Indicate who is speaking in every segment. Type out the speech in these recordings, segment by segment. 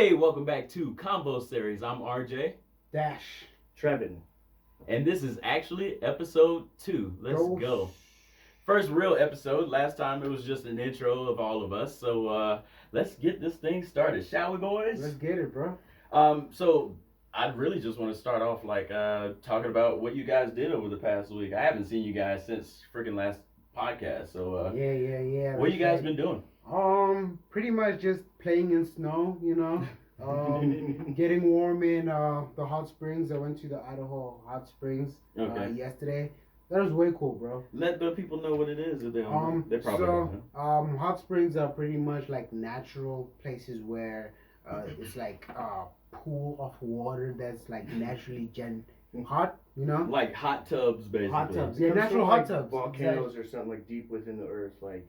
Speaker 1: Hey, welcome back to Convosaries. I'm RJ,
Speaker 2: Dash.
Speaker 3: Trevin.
Speaker 1: and this is actually episode 2. Let's go. First real episode. Last time it was just an intro of all of us. So let's get this thing started, shall we, boys?
Speaker 2: Let's get it, bro.
Speaker 1: So I'd really just want to start off talking about what you guys did over the past week. I haven't seen you guys since freaking last podcast. So
Speaker 2: Yeah.
Speaker 1: what you guys been doing?
Speaker 2: Pretty much just playing in snow, you know. Getting warm in the hot springs. I went to the Idaho hot springs yesterday. That was way cool, bro.
Speaker 1: Let the people know what it is if they don't know. They probably don't know.
Speaker 2: Hot springs are pretty much like natural places where it's like a pool of water that's like naturally hot, you know?
Speaker 1: Like hot tubs, basically.
Speaker 2: Hot tubs, yeah, natural hot tubs.
Speaker 3: Volcanoes or something like deep within the earth, like.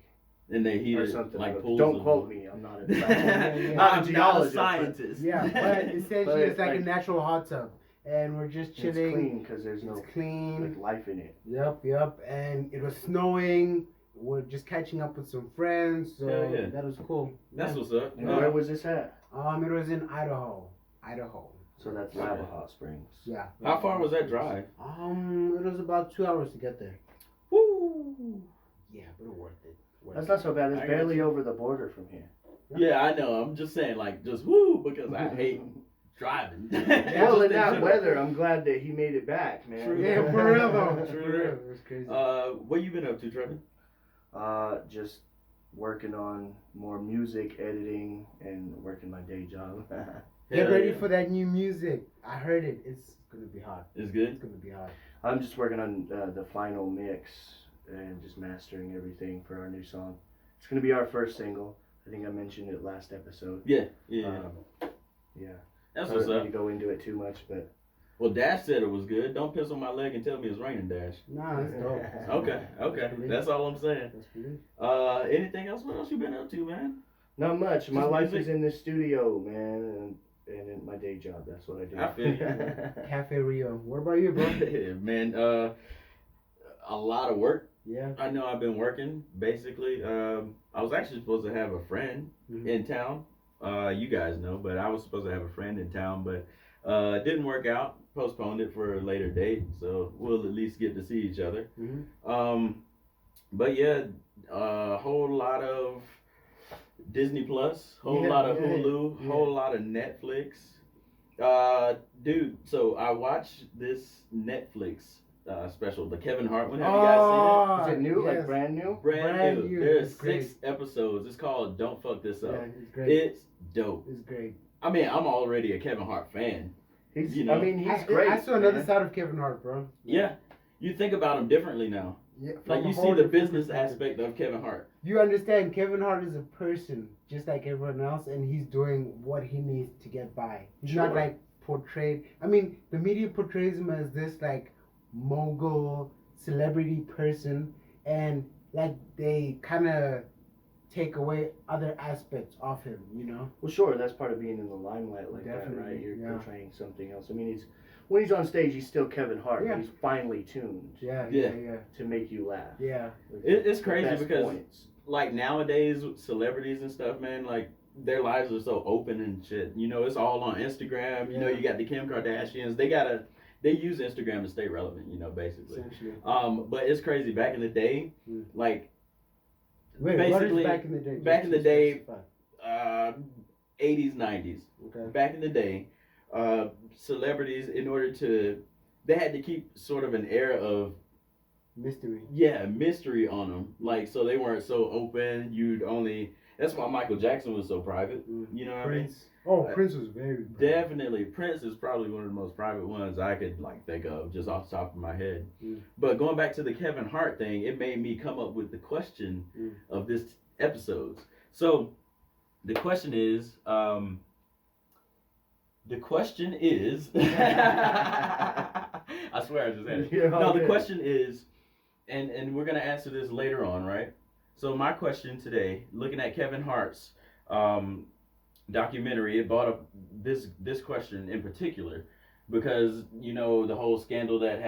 Speaker 1: And they heat
Speaker 3: or
Speaker 1: it
Speaker 3: something
Speaker 1: like pools.
Speaker 3: Don't quote me. I'm not a
Speaker 1: I'm
Speaker 3: geologist,
Speaker 1: not a scientist.
Speaker 2: Yeah, but essentially it's like a
Speaker 3: like-
Speaker 2: natural hot tub, and we're just chilling.
Speaker 3: It's clean because there's no
Speaker 2: clean.
Speaker 3: like life in it.
Speaker 2: Yep. And it was snowing. We're just catching up with some friends, so
Speaker 1: yeah.
Speaker 2: that was cool.
Speaker 1: That's what's up.
Speaker 3: And where was this at?
Speaker 2: It was in Idaho.
Speaker 3: So that's Lava Hot Springs.
Speaker 2: Yeah.
Speaker 1: How far was that drive?
Speaker 2: It was about 2 hours to get there.
Speaker 1: Woo!
Speaker 2: Yeah, but worth it.
Speaker 3: That's not so bad. It's
Speaker 1: I
Speaker 3: barely
Speaker 1: got you.
Speaker 3: over the border from here.
Speaker 1: Yeah, I know. I'm just saying, just woo, because I hate driving.
Speaker 3: Well, in that weather, I'm glad that he made it back, man.
Speaker 1: True.
Speaker 2: Yeah, for real though.
Speaker 1: True.
Speaker 2: For real. It was crazy.
Speaker 1: What you been up to, Trevor?
Speaker 3: Just working on more music editing and working my day job.
Speaker 2: Get
Speaker 1: Hell
Speaker 2: ready
Speaker 1: yeah.
Speaker 2: for that new music. I heard it. It's gonna be hot.
Speaker 1: It's
Speaker 2: It's
Speaker 1: good.
Speaker 2: gonna be hot.
Speaker 3: I'm just working on the final mix and just mastering everything for our new song. It's gonna be our first single. I think I mentioned it last episode.
Speaker 1: Yeah.
Speaker 3: Yeah.
Speaker 1: That's
Speaker 3: I
Speaker 1: what's
Speaker 3: don't
Speaker 1: up.
Speaker 3: need to go into it too much, but
Speaker 1: Well, Dash said it was good. Don't piss on my leg and tell me it's raining, Dash.
Speaker 2: Nah, it's dope.
Speaker 1: Okay. That's all I'm saying.
Speaker 2: That's pretty.
Speaker 1: Anything else? What else you been up to, man?
Speaker 3: not much. My
Speaker 1: Just
Speaker 3: life
Speaker 1: music?
Speaker 3: is in the studio, man, and in my day job. That's what I do.
Speaker 1: I feel you.
Speaker 2: Cafe Rio. What about you, bro?
Speaker 1: Man, a lot of work.
Speaker 2: Yeah.
Speaker 1: I know I've been working, basically. I was actually supposed to have a friend
Speaker 2: Mhm.
Speaker 1: in town. You guys know, but I was supposed to have a friend in town, but it didn't work out. Postponed it for a later date, so we'll at least get to see each other.
Speaker 2: Mhm.
Speaker 1: But yeah, a whole lot of Disney Plus, whole
Speaker 2: Yeah,
Speaker 1: lot of
Speaker 2: yeah,
Speaker 1: Hulu,
Speaker 2: yeah.
Speaker 1: whole lot of Netflix. Dude, so I watched this Netflix special, the Kevin Hart one. Have you guys
Speaker 3: Is it new?
Speaker 2: Yes.
Speaker 3: Like brand new?
Speaker 1: seen it? Brand
Speaker 2: Brand
Speaker 1: new.
Speaker 2: new.
Speaker 1: There's
Speaker 2: It's great.
Speaker 1: 6 episodes. It's called Don't Fuck This Up.
Speaker 2: Yeah, it's great.
Speaker 1: It's dope.
Speaker 2: It's great.
Speaker 1: I mean, I'm already a Kevin Hart fan.
Speaker 3: He's.
Speaker 1: You know.
Speaker 3: I mean, he's
Speaker 2: I
Speaker 3: great.
Speaker 2: I saw another
Speaker 3: man.
Speaker 2: side of Kevin Hart, bro.
Speaker 1: Yeah. You think about him differently now.
Speaker 2: Yeah,
Speaker 1: Like,
Speaker 2: from a
Speaker 1: you
Speaker 2: whole
Speaker 1: see the
Speaker 2: different
Speaker 1: business
Speaker 2: perspective.
Speaker 1: aspect of Kevin Hart.
Speaker 2: You understand, Kevin Hart is a person just like everyone else, and he's doing what he needs to get by. He's not
Speaker 1: Sure.
Speaker 2: like portrayed. I mean, the media portrays him as this like mogul celebrity person, and like they kind of take away other aspects of him. You know?
Speaker 3: Well, sure, that's part of being in the limelight like that,
Speaker 2: Definitely,
Speaker 3: right? You're
Speaker 2: yeah.
Speaker 3: portraying something else. I mean, when he's on stage, he's still Kevin Hart,
Speaker 2: Yeah.
Speaker 3: but he's finely tuned
Speaker 2: Yeah.
Speaker 3: to make you laugh.
Speaker 2: Yeah.
Speaker 3: Like,
Speaker 1: It's
Speaker 3: the
Speaker 1: crazy
Speaker 3: best
Speaker 1: because
Speaker 3: points.
Speaker 1: like nowadays celebrities and stuff, man, like their lives are so open and shit. You know, it's all on Instagram. You know,
Speaker 2: Yeah.
Speaker 1: you got the Kim Kardashians. They use Instagram to stay relevant, you know, basically.
Speaker 2: Essentially.
Speaker 1: But it's crazy. Back in the day,
Speaker 2: Mm.
Speaker 1: like
Speaker 2: Wait,
Speaker 1: basically,
Speaker 2: what is back in the day?
Speaker 1: back
Speaker 2: Just
Speaker 1: in the
Speaker 2: to
Speaker 1: day,
Speaker 2: specify.
Speaker 1: 80s, 90s.
Speaker 2: Okay.
Speaker 1: Back in the day, celebrities, in order to, they had to keep sort of an air of
Speaker 2: Mystery.
Speaker 1: mystery on them. Like, so they weren't so open. That's why Michael Jackson was so private. You know what I mean?
Speaker 2: Prince. Oh, Prince was very
Speaker 1: Definitely, Prince is probably one of the most private ones I could think of just off the top of my head. But going back to the Kevin Hart thing, it made me come up with the question of this episode. So the question is, I swear I just said it.
Speaker 3: You're
Speaker 1: No,
Speaker 3: all
Speaker 1: the
Speaker 3: good.
Speaker 1: question is, and we're gonna answer this later on, right? So my question today, looking at Kevin Hart's documentary, it brought up this question in particular because you know the whole scandal that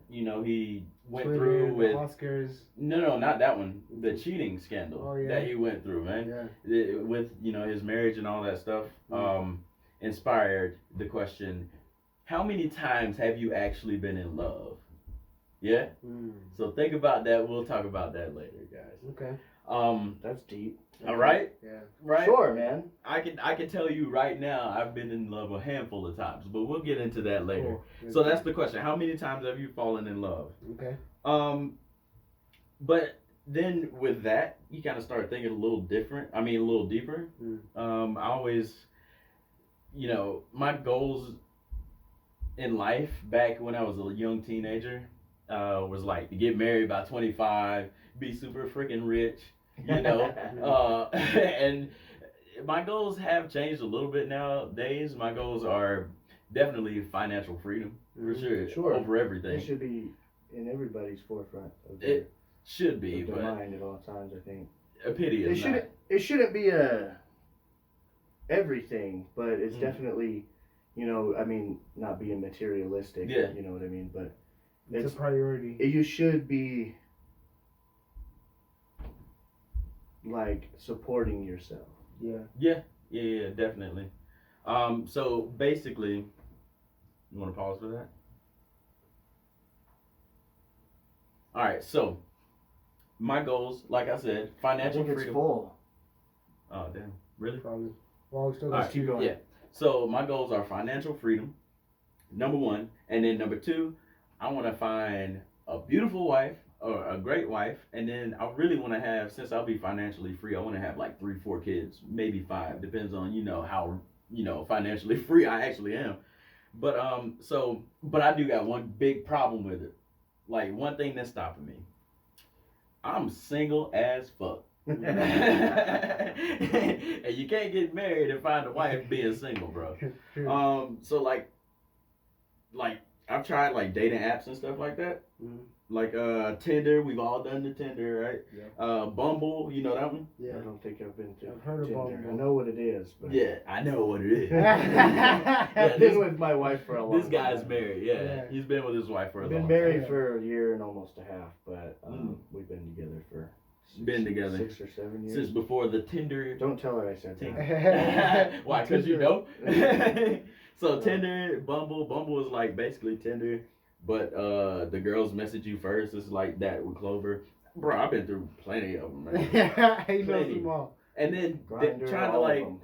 Speaker 1: he went
Speaker 2: Twitter,
Speaker 1: through
Speaker 2: the
Speaker 1: with
Speaker 2: Oscars.
Speaker 1: no, not that one, the cheating scandal
Speaker 2: Oh, yeah.
Speaker 1: that he went through, man.
Speaker 2: Yeah.
Speaker 1: With his marriage and all that stuff. inspired the question, how many times have you actually been in love? Yeah? So think about that. We'll talk about that later, guys.
Speaker 2: Okay.
Speaker 3: That's deep.
Speaker 1: All right?
Speaker 2: Yeah.
Speaker 1: Right?
Speaker 3: Sure, man.
Speaker 1: I can tell you right now, I've been in love a handful of times, but we'll get into that later.
Speaker 2: Cool.
Speaker 1: So that's the question. How many times have you fallen in love?
Speaker 2: Okay.
Speaker 1: But then with that, you kind of start thinking a little different. I mean, a little deeper. I always, my goals in life back when I was a young teenager was like to get married by 25, be super freaking rich, and my goals have changed a little bit nowadays. My goals are definitely financial freedom for sure, over everything.
Speaker 3: It should be in everybody's forefront of
Speaker 1: It should be,
Speaker 3: their
Speaker 1: but
Speaker 3: mind at all times. I think
Speaker 1: a pity is not.
Speaker 3: It shouldn't be everything, but it's definitely, I mean, not being materialistic.
Speaker 1: Yeah.
Speaker 3: You know what I mean, but
Speaker 2: It's a priority.
Speaker 3: you should be like supporting yourself.
Speaker 1: Yeah, definitely. So basically, you want to pause for that? All right, so my goals, like I said,
Speaker 3: I
Speaker 1: financial
Speaker 3: think it's
Speaker 1: freedom.
Speaker 3: full.
Speaker 1: Oh, damn, really?
Speaker 2: Probably. Well, we still
Speaker 1: All
Speaker 2: got
Speaker 1: right,
Speaker 3: keep going.
Speaker 1: Yeah. So my goals are financial freedom, number one, and then number two, I want to find a beautiful wife or a great wife, and then I really want to have, since I'll be financially free, I want to have like 3-4 kids, maybe 5, depends on how financially free I actually am. But but I do got one big problem with it, like one thing that's stopping me. I'm single as fuck. And you can't get married and find a wife being single, bro. So like I've tried like dating apps and stuff like that. Like Tinder, we've all done the Tinder, right?
Speaker 2: Yeah.
Speaker 1: Bumble, you know that one?
Speaker 2: Yeah.
Speaker 3: I don't think I've been to
Speaker 2: I've heard of
Speaker 3: Tinder.
Speaker 2: Bumble.
Speaker 3: I know what it is, but
Speaker 1: Yeah, I know what it is.
Speaker 3: I've been with my wife for a long
Speaker 1: This guy's
Speaker 3: time.
Speaker 1: married, yeah. He's been with his wife for a
Speaker 3: We've
Speaker 1: long
Speaker 3: been
Speaker 1: time.
Speaker 3: married for a year and almost a half, but we've been together for 6 or 7 years.
Speaker 1: Since before the Tinder.
Speaker 3: Don't tell her I said that.
Speaker 1: Why? Because you know. So
Speaker 3: Yeah.
Speaker 1: Tinder, Bumble is like basically Tinder, but the girls message you first. It's like that with Clover. Bro, I've been through plenty of them, man.
Speaker 2: He knows
Speaker 1: Plenty.
Speaker 2: them all.
Speaker 1: And then
Speaker 3: Grindr,
Speaker 1: trying to
Speaker 3: all
Speaker 1: like,
Speaker 3: of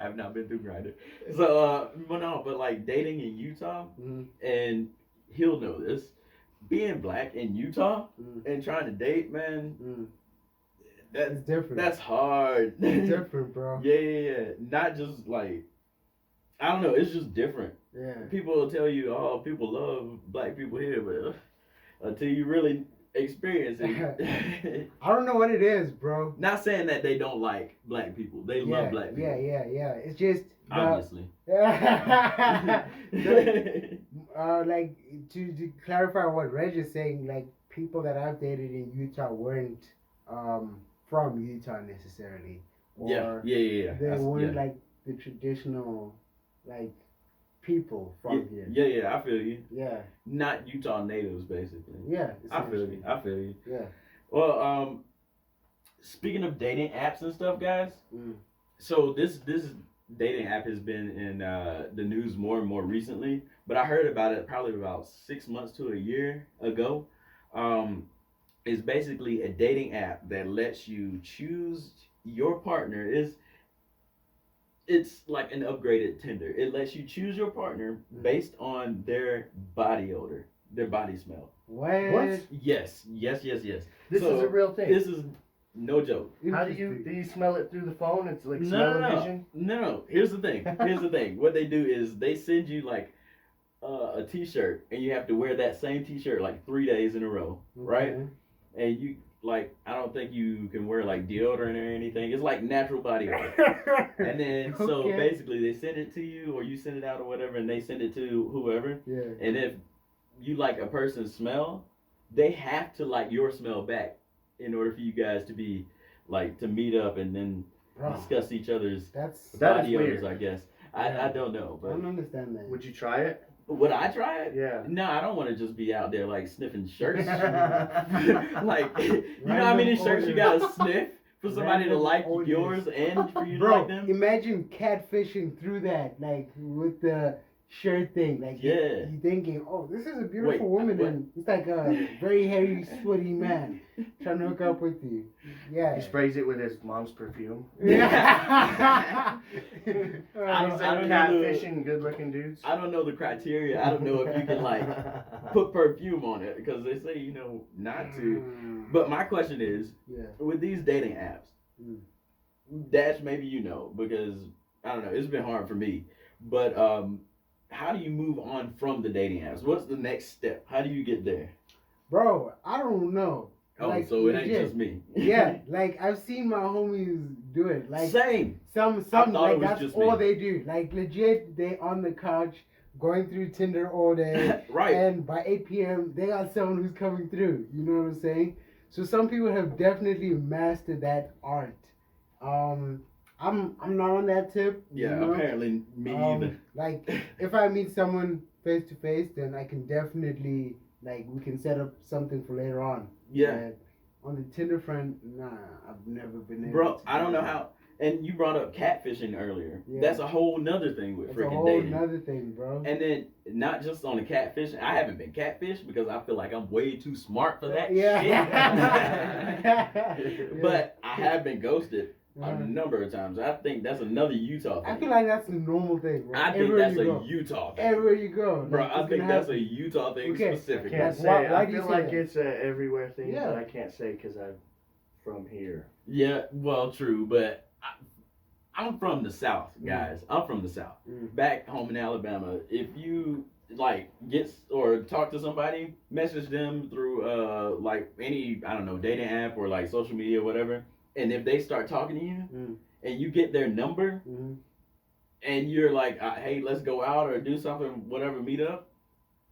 Speaker 1: I've not been through Grindr. So, but no, but like dating in Utah, and he'll know this. Being black in Utah and trying to date, man,
Speaker 2: It's different.
Speaker 1: that's hard.
Speaker 2: It's different, bro.
Speaker 1: Yeah. Not just like, I don't know. It's just different.
Speaker 2: Yeah.
Speaker 1: People will tell you, oh, people love black people here, but until you really experience it.
Speaker 2: I don't know what it is, bro.
Speaker 1: Not saying that they don't like black people. They love black people.
Speaker 2: Yeah. It's just
Speaker 1: Obviously.
Speaker 2: like to clarify what Reg is saying, like people that I've dated in Utah weren't from Utah necessarily. Or
Speaker 1: Yeah.
Speaker 2: they weren't like the traditional like people from here.
Speaker 1: Yeah, I feel you.
Speaker 2: Yeah.
Speaker 1: Not Utah natives, basically.
Speaker 2: Yeah.
Speaker 1: I feel you.
Speaker 2: Yeah.
Speaker 1: Well, speaking of dating apps and stuff, guys, so this dating app has been in the news more and more recently, but I heard about it probably about 6 months to a year ago. It's basically a dating app that lets you choose your partner. It's like an upgraded Tinder. It lets you choose your partner based on their body odor, their body smell.
Speaker 2: What?
Speaker 1: Yes.
Speaker 3: This
Speaker 1: So,
Speaker 3: is a real thing.
Speaker 1: This is no joke.
Speaker 3: How do you smell it through the phone? It's like
Speaker 1: No.
Speaker 3: smell-o-vision?
Speaker 1: No. Here's the thing. What they do is they send you like a T-shirt, and you have to wear that same T-shirt like 3 days in a row, right? And you like, I don't think you can wear like deodorant or anything. It's like natural body odor. And then so basically they send it to you, or you send it out or whatever, and they send it to whoever.
Speaker 2: Yeah.
Speaker 1: And if you like a person's smell, they have to like your smell back in order for you guys to be like to meet up and then discuss each other's
Speaker 3: That
Speaker 1: body
Speaker 3: is
Speaker 1: odors,
Speaker 3: weird.
Speaker 1: I guess. I don't know,
Speaker 2: I
Speaker 1: but
Speaker 2: don't understand that.
Speaker 3: Would you try it?
Speaker 1: would I try it?
Speaker 3: Yeah.
Speaker 1: No, I don't want to just be out there like sniffing shirts. Like, you know how many shirts you gotta sniff For somebody to
Speaker 2: random
Speaker 1: like
Speaker 2: owners.
Speaker 1: yours and for you to
Speaker 2: Bro,
Speaker 1: like them?
Speaker 2: imagine catfishing through that, like with the shirt thing. Like,
Speaker 1: Yeah.
Speaker 2: you thinking, oh, this is a beautiful
Speaker 1: Wait,
Speaker 2: woman,
Speaker 1: what?
Speaker 2: and it's like a very hairy, sweaty man trying to hook up with you. Yeah.
Speaker 3: He sprays it with his mom's perfume.
Speaker 2: Yeah.
Speaker 1: I
Speaker 3: He's
Speaker 1: don't
Speaker 3: like
Speaker 1: know the-
Speaker 3: catfishing good-looking dudes.
Speaker 1: I don't know the criteria. I don't know if you can like put perfume on it because they say not to. But my question is,
Speaker 2: Yeah.
Speaker 1: with these dating apps,
Speaker 2: Mm.
Speaker 1: Dash, maybe because I don't know, it's been hard for me. But how do you move on from the dating apps? What's the next step? How do you get there?
Speaker 2: Bro, I don't know.
Speaker 1: Oh,
Speaker 2: Like,
Speaker 1: so it ain't
Speaker 2: legit.
Speaker 1: just me.
Speaker 2: Yeah, like I've seen my homies do it. Like
Speaker 1: Same.
Speaker 2: some
Speaker 1: thought
Speaker 2: like
Speaker 1: it was
Speaker 2: that's
Speaker 1: just
Speaker 2: all
Speaker 1: me.
Speaker 2: they do. Like legit, they on the couch going through Tinder all day,
Speaker 1: Right.
Speaker 2: and by 8 p.m. they got someone who's coming through. You know what I'm saying? So some people have definitely mastered that art. I'm not on that tip.
Speaker 1: Yeah,
Speaker 2: you know?
Speaker 1: apparently me either.
Speaker 2: Like if I meet someone face to face, then I can definitely we can set up something for later on.
Speaker 1: Yeah.
Speaker 2: But on the Tinder front, nah, I've never been able
Speaker 1: Bro,
Speaker 2: to
Speaker 1: I don't
Speaker 2: do
Speaker 1: know
Speaker 2: that.
Speaker 1: how. And you brought up catfishing earlier.
Speaker 2: Yeah.
Speaker 1: That's a whole nother thing with
Speaker 2: That's a
Speaker 1: freaking
Speaker 2: whole
Speaker 1: dating.
Speaker 2: nother thing, bro.
Speaker 1: And then not just on the catfishing. I haven't been catfished because I feel like I'm way too smart for that
Speaker 2: Yeah.
Speaker 1: shit. But I have been ghosted a
Speaker 2: Uh-huh.
Speaker 1: number of times. I think that's another Utah thing.
Speaker 2: I feel like that's a normal thing, bro.
Speaker 1: I think
Speaker 2: Everywhere
Speaker 1: that's
Speaker 2: you
Speaker 1: a
Speaker 2: go.
Speaker 1: Utah thing.
Speaker 2: Everywhere you go.
Speaker 1: Bro,
Speaker 2: like,
Speaker 1: I
Speaker 2: it's
Speaker 1: think
Speaker 2: gonna
Speaker 1: that's a
Speaker 2: happen.
Speaker 1: Utah thing
Speaker 2: Okay.
Speaker 3: I
Speaker 1: specifically.
Speaker 3: can't
Speaker 2: Why-
Speaker 3: say.
Speaker 2: why
Speaker 3: I
Speaker 2: do you
Speaker 3: feel
Speaker 2: say
Speaker 3: like
Speaker 2: that?
Speaker 3: it's a everywhere thing,
Speaker 2: Yeah.
Speaker 3: but I can't say because I'm from here.
Speaker 1: Yeah, well, true, but I'm from the South, guys. I'm from the South.
Speaker 2: Mm.
Speaker 1: Back home in Alabama, if you get or talk to somebody, message them through any dating app or like social media or whatever, and if they start talking to you
Speaker 2: Mm.
Speaker 1: and you get their number
Speaker 2: Mhm.
Speaker 1: and you're like, hey, let's go out or do something, whatever, meet up.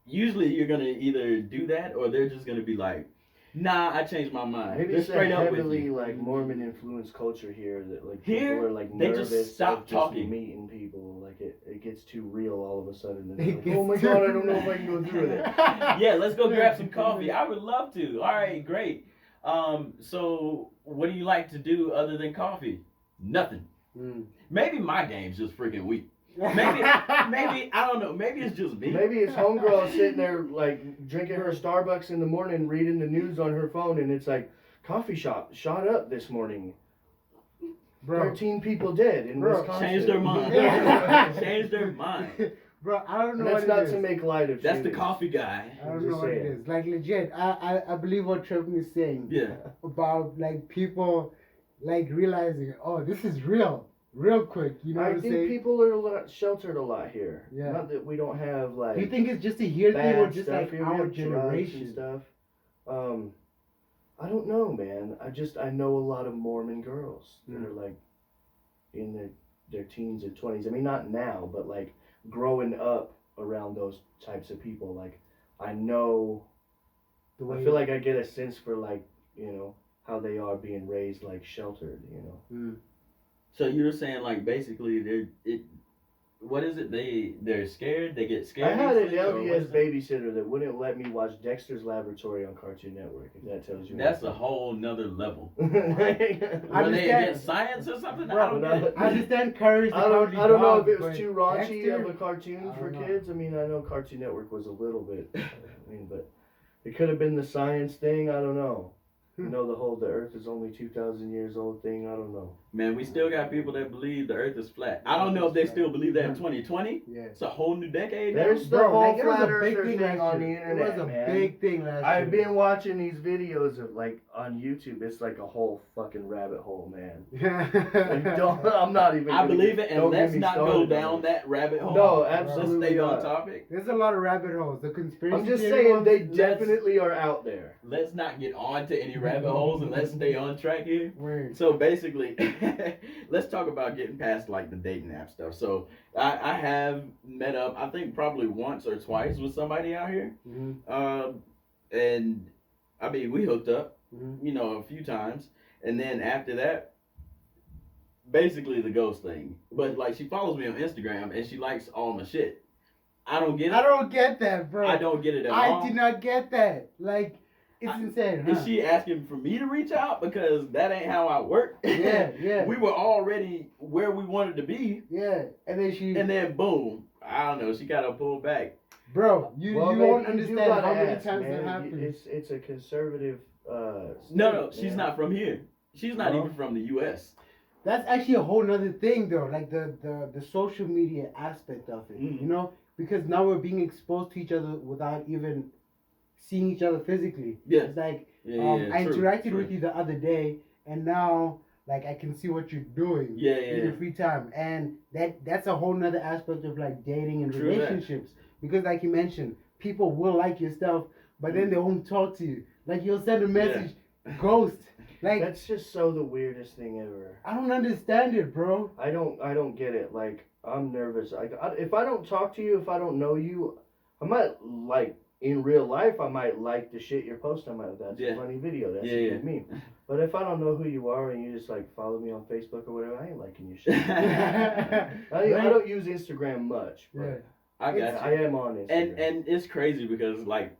Speaker 1: Usually you're gonna either do that or they're just gonna be like, nah, I changed my mind.
Speaker 3: Maybe
Speaker 1: They're
Speaker 3: it's a
Speaker 1: straight up with
Speaker 3: heavily
Speaker 1: you.
Speaker 3: like Mormon influenced culture here that like
Speaker 1: Here,
Speaker 3: people are like
Speaker 1: they
Speaker 3: nervous
Speaker 1: just stop
Speaker 3: of
Speaker 1: talking.
Speaker 3: meeting people. Like it gets too real all of a sudden. And
Speaker 2: It
Speaker 3: they're like,
Speaker 2: gets
Speaker 3: oh my
Speaker 2: too
Speaker 3: god, I don't know if I can go through with it.
Speaker 1: Yeah, let's go grab some coffee. I would love to. All right, great. So what do you like to do other than coffee? Nothing.
Speaker 2: Mm.
Speaker 1: Maybe my game's just freaking weak. Maybe I don't know. Maybe it's just me.
Speaker 3: Maybe it's homegirl sitting there like drinking her Starbucks in the morning, reading the news on her phone, and it's like coffee shop shot up this morning.
Speaker 2: Bro.
Speaker 3: 13 people dead in
Speaker 2: Bro,
Speaker 3: Wisconsin.
Speaker 1: Change their mind.
Speaker 2: Yeah.
Speaker 1: Change their mind.
Speaker 2: Bro, I don't know
Speaker 3: And that's
Speaker 2: what
Speaker 3: not
Speaker 2: it
Speaker 3: to
Speaker 2: is.
Speaker 3: make light of
Speaker 1: That's the
Speaker 3: shit.
Speaker 1: coffee guy.
Speaker 2: I don't
Speaker 3: I'm
Speaker 2: know
Speaker 3: just
Speaker 2: what it
Speaker 3: saying.
Speaker 2: is. Like legit, I believe what Trevor is saying
Speaker 1: Yeah.
Speaker 2: about like people like realizing, oh, this is real quick. You know
Speaker 3: I
Speaker 2: what I'm
Speaker 3: think
Speaker 2: saying?
Speaker 3: people are a lot sheltered a lot here.
Speaker 2: Yeah.
Speaker 3: Not that we don't have like
Speaker 2: Do you think it's just a here thing or
Speaker 3: bad
Speaker 2: just
Speaker 3: stuff
Speaker 2: like
Speaker 3: here. We
Speaker 2: our
Speaker 3: have drugs and
Speaker 2: generation?
Speaker 3: stuff. I don't know, man. I know a lot of Mormon girls that are like in their teens or 20s. I mean, not now, but like growing up around those types of people. Like I know.
Speaker 2: The
Speaker 3: I
Speaker 2: way
Speaker 3: feel like I get a sense for like how they are being raised like sheltered.
Speaker 2: Mm.
Speaker 1: So you were saying like basically what is it? They're scared. They get scared.
Speaker 3: I had an
Speaker 1: easily, or
Speaker 3: LDS
Speaker 1: what's that?
Speaker 3: babysitter that wouldn't let me watch Dexter's Laboratory on Cartoon Network. If that tells you.
Speaker 1: That's a whole nother level.
Speaker 3: anything.
Speaker 1: Were they
Speaker 2: understand.
Speaker 1: against science or something? I
Speaker 2: Bro,
Speaker 1: don't get it.
Speaker 2: I understand Courage the
Speaker 3: I don't
Speaker 2: Cowardly
Speaker 3: know
Speaker 2: Dog,
Speaker 3: if it was
Speaker 2: but
Speaker 3: too raunchy
Speaker 2: Dexter,
Speaker 3: of a cartoon
Speaker 2: I
Speaker 3: for
Speaker 2: don't know.
Speaker 3: kids. I mean, I know Cartoon Network was a little bit. But it could have been the science thing. I don't know. You know, the Earth is only 2,000 years old thing. I don't know.
Speaker 1: Man, we still got people that believe the Earth is flat. I don't know if they still believe that in 2020.
Speaker 2: Yeah.
Speaker 1: It's a whole new decade. now.
Speaker 3: There's the
Speaker 2: Bro,
Speaker 3: whole
Speaker 2: like, it was
Speaker 3: flat
Speaker 2: a big
Speaker 3: earther
Speaker 2: thing
Speaker 3: thing on
Speaker 2: last
Speaker 3: the
Speaker 2: year.
Speaker 3: internet,
Speaker 2: It was a
Speaker 3: man.
Speaker 2: big thing last year.
Speaker 3: I've been watching these videos of like on YouTube. It's like a whole fucking rabbit hole, man. Like, I'm not even.
Speaker 1: I
Speaker 3: gonna
Speaker 1: believe
Speaker 3: get-
Speaker 1: it, and
Speaker 3: don't get
Speaker 1: let's
Speaker 3: me
Speaker 1: not go
Speaker 3: started
Speaker 1: down
Speaker 3: on it.
Speaker 1: that rabbit hole.
Speaker 3: No,
Speaker 1: Let's
Speaker 3: absolutely
Speaker 1: stay on
Speaker 3: not.
Speaker 1: topic.
Speaker 2: There's a lot of rabbit holes. The conspiracy.
Speaker 3: I'm just
Speaker 2: theory
Speaker 3: saying
Speaker 2: ones,
Speaker 3: they
Speaker 1: let's-
Speaker 3: definitely are out there.
Speaker 1: Let's not get on to any rabbit holes and let's stay on track here.
Speaker 2: Word.
Speaker 1: So basically, let's talk about getting past like the dating app stuff. So I have met up, I think probably once or twice with somebody out here.
Speaker 2: Mm-hmm.
Speaker 1: And I mean, we hooked up,
Speaker 2: Mm-hmm.
Speaker 1: a few times. And then after that, basically the ghost thing. But like she follows me on Instagram and she likes all my shit. I don't get it.
Speaker 2: I don't get that, bro.
Speaker 1: I don't get it at all.
Speaker 2: I do not get that. Like, It's insane, huh?
Speaker 1: Is she asking for me to reach out? Because that ain't how I work.
Speaker 2: Yeah.
Speaker 1: We were already where we wanted to be.
Speaker 2: Yeah, and then
Speaker 1: Boom. I don't know. She got to pull back.
Speaker 2: bro, you won't understand how many
Speaker 3: ask,
Speaker 2: times
Speaker 3: man.
Speaker 2: that happens.
Speaker 3: It's a conservative.
Speaker 1: No,
Speaker 3: state,
Speaker 1: she's
Speaker 3: man.
Speaker 1: not from here. She's not
Speaker 3: No.
Speaker 1: even from the U.S.
Speaker 2: That's actually a whole nother thing, though. Like the social media aspect of it,
Speaker 1: Mm.
Speaker 2: you know, because now we're being exposed to each other without even seeing each other physically.
Speaker 1: Yeah.
Speaker 2: It's like
Speaker 1: Yeah,
Speaker 2: I
Speaker 1: true,
Speaker 2: interacted
Speaker 1: true.
Speaker 2: with you the other day, and now like I can see what you're doing
Speaker 1: Yeah,
Speaker 2: in your free time, and that's a whole nother aspect of like dating and
Speaker 1: True that.
Speaker 2: relationships. Because like you mentioned, people will like your stuff, but then they won't talk to you. Like you'll send a message, ghost. Like
Speaker 3: That's just so the weirdest thing ever.
Speaker 2: I don't understand it, bro.
Speaker 3: I don't get it. Like I'm nervous. If I don't talk to you, if I don't know you, I might like in real life. I might like the shit you're posting. That's
Speaker 1: Yeah.
Speaker 3: a funny video. That's
Speaker 1: Yeah,
Speaker 3: a
Speaker 1: yeah.
Speaker 3: good meme. But if I don't know who you are and you just like follow me on Facebook or whatever, I ain't liking your shit. I don't use Instagram much. But
Speaker 2: Yeah.
Speaker 1: I got you.
Speaker 3: I am on Instagram.
Speaker 1: And it's crazy because like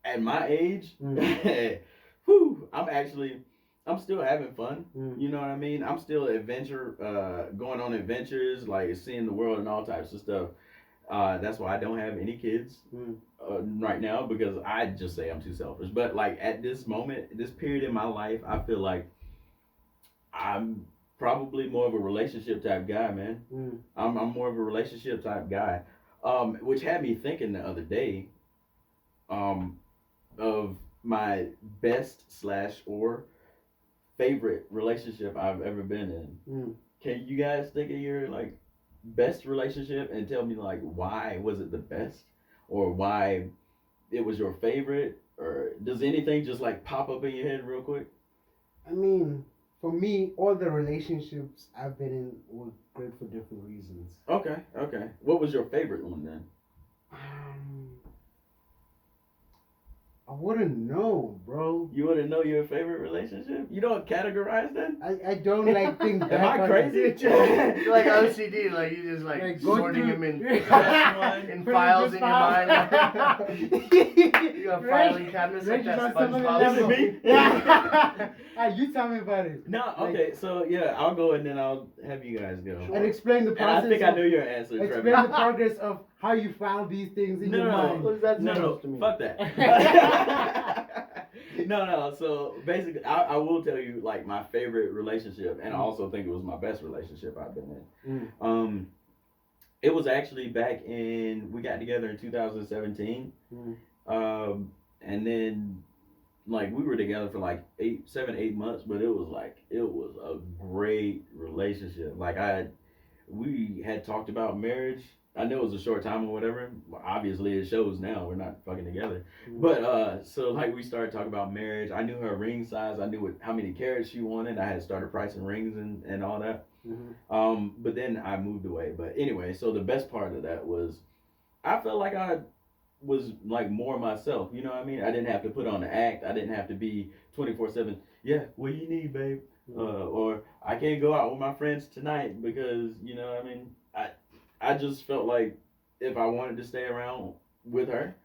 Speaker 1: at my age,
Speaker 2: Mm.
Speaker 1: whew, I'm still having fun.
Speaker 2: Mm.
Speaker 1: You know what I mean? I'm still going on adventures, like seeing the world and all types of stuff. That's why I don't have any kids right now, because I just say I'm too selfish. But like at this moment, this period in my life, I feel like I'm probably more of a relationship type guy, man.
Speaker 2: Mm.
Speaker 1: I'm more of a relationship type guy, which had me thinking the other day, of my best / or favorite relationship I've ever been in.
Speaker 2: Mm.
Speaker 1: Can you guys think of your like best relationship and tell me like why was it the best, or why it was your favorite, or does anything just like pop up in your head real quick?
Speaker 2: I mean, for me, all the relationships I've been in were great for different reasons.
Speaker 1: Okay. What was your favorite one then?
Speaker 2: I wouldn't know, bro.
Speaker 1: You wouldn't know your favorite relationship? You don't categorize that?
Speaker 2: I don't like think back
Speaker 1: Am I
Speaker 2: on
Speaker 1: crazy?
Speaker 2: it.
Speaker 3: You're like OCD, like you just like
Speaker 2: go
Speaker 3: sorting
Speaker 2: through-
Speaker 3: them in
Speaker 1: in
Speaker 3: files in your mind. You have filing cabinets like
Speaker 2: Reggie
Speaker 3: that
Speaker 2: got some of
Speaker 3: SpongeBob.
Speaker 2: them
Speaker 1: Is it me?
Speaker 2: Yeah. You tell me about it.
Speaker 1: No, okay, so yeah, I'll go and then I'll have you guys go.
Speaker 2: And explain the
Speaker 1: And I
Speaker 2: process.
Speaker 1: think I know your answer,
Speaker 2: Explain
Speaker 1: Trevor.
Speaker 2: the progress of how you found these things in your mind.
Speaker 3: What is that
Speaker 1: No,
Speaker 3: supposed to mean?
Speaker 1: fuck that. No. So basically, I will tell you like my favorite relationship, and I also think it was my best relationship I've been in.
Speaker 2: Mm.
Speaker 1: It was actually we got together in 2017, and then like we were together for like 8 months, but it was a great relationship. Like we had talked about marriage. I know it was a short time or whatever. Well, obviously, it shows now we're not fucking together. But so like we started talking about marriage. I knew her ring size. I knew how many carats she wanted. I had started pricing rings and all that.
Speaker 2: Mm-hmm.
Speaker 1: But then I moved away. But anyway, so the best part of that was I felt like I was like more myself. You know what I mean? I didn't have to put on the act. I didn't have to be 24/7. Yeah, what do you need, babe? Or I can't go out with my friends tonight because you know what I mean. I just felt like if I wanted to stay around with her,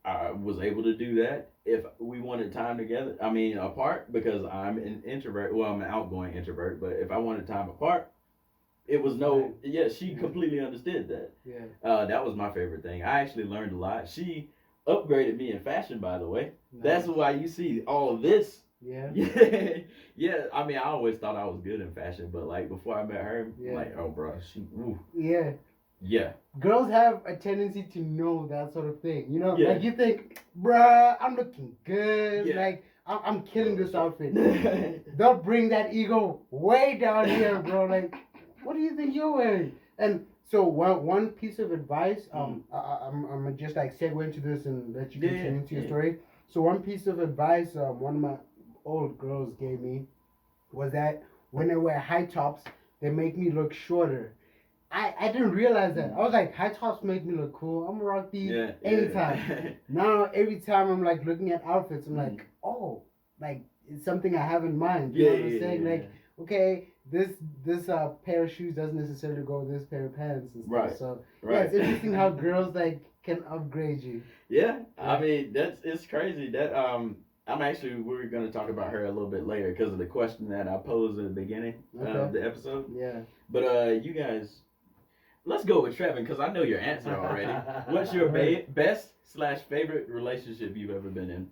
Speaker 1: I was able to do that. If we wanted time together, apart, because I'm an introvert. Well, I'm an outgoing introvert, but if I wanted time apart, it was she completely understood that.
Speaker 2: Yeah.
Speaker 1: That was my favorite thing. I actually learned a lot. She upgraded me in fashion, by the way.
Speaker 2: Nice.
Speaker 1: That's why you see all of this.
Speaker 2: Yeah.
Speaker 1: Yeah. I always thought I was good in fashion, but like before I met her, like, oh, bro,
Speaker 2: Yeah.
Speaker 1: Yeah.
Speaker 2: Girls have a tendency to know that sort of thing. You know,
Speaker 1: Yeah.
Speaker 2: like you think, bruh, I'm looking good.
Speaker 1: Yeah.
Speaker 2: Like, I'm killing this outfit. They'll bring that ego way down here, bro. Like, what do you think you're wearing? And so one piece of advice, I'm gonna just like segue into this and let you continue into your story. So one piece of advice one of my old girls gave me was that when they wear high tops, they make me look shorter. I didn't realize that. I was like, high tops make me look cool. I'm gonna rock these anytime. Now every time I'm like looking at outfits, I'm like, oh, like it's something I have in mind. You know what I'm saying? Like, okay, this pair of shoes doesn't necessarily go with this pair of pants and stuff.
Speaker 1: Right.
Speaker 2: So
Speaker 1: Right.
Speaker 2: yeah, it's interesting how girls like can upgrade you.
Speaker 1: Yeah. It's crazy that we're going to talk about her a little bit later because of the question that I posed at the beginning of the episode.
Speaker 2: Yeah.
Speaker 1: But you guys, let's go with Trevin because I know your answer already. What's your best/favorite relationship you've ever been in?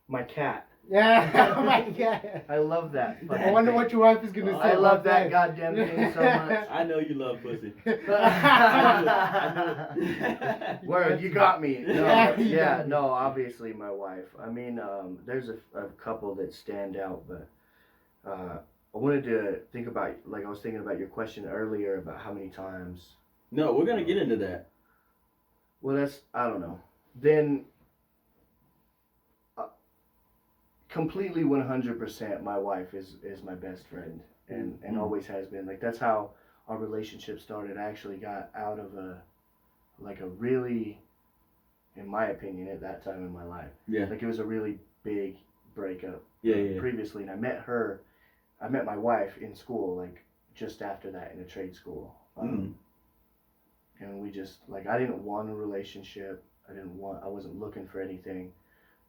Speaker 3: My cat.
Speaker 2: Yeah. Oh my God.
Speaker 3: I love that.
Speaker 2: I wonder what your wife is gonna say.
Speaker 3: I love
Speaker 2: about
Speaker 3: that goddamn thing so much.
Speaker 1: I know you love pussy.
Speaker 3: Word, you got me. No,
Speaker 2: Yeah,
Speaker 3: yeah, no, obviously my wife. I mean, there's a couple that stand out, but I wanted to think about, like I was thinking about your question earlier about how many times.
Speaker 1: No, we're gonna get into that.
Speaker 3: Well, that's, I don't know. Then, completely 100%, my wife is my best friend and always has been. Like, that's how our relationship started. I actually got out of a really, in my opinion, at that time in my life.
Speaker 1: Yeah.
Speaker 3: Like, it was a really big breakup.
Speaker 1: Yeah.
Speaker 3: Previously, and I met my wife in school, like, just after that in a trade school. And we just, like, I didn't want a relationship. I wasn't looking for anything.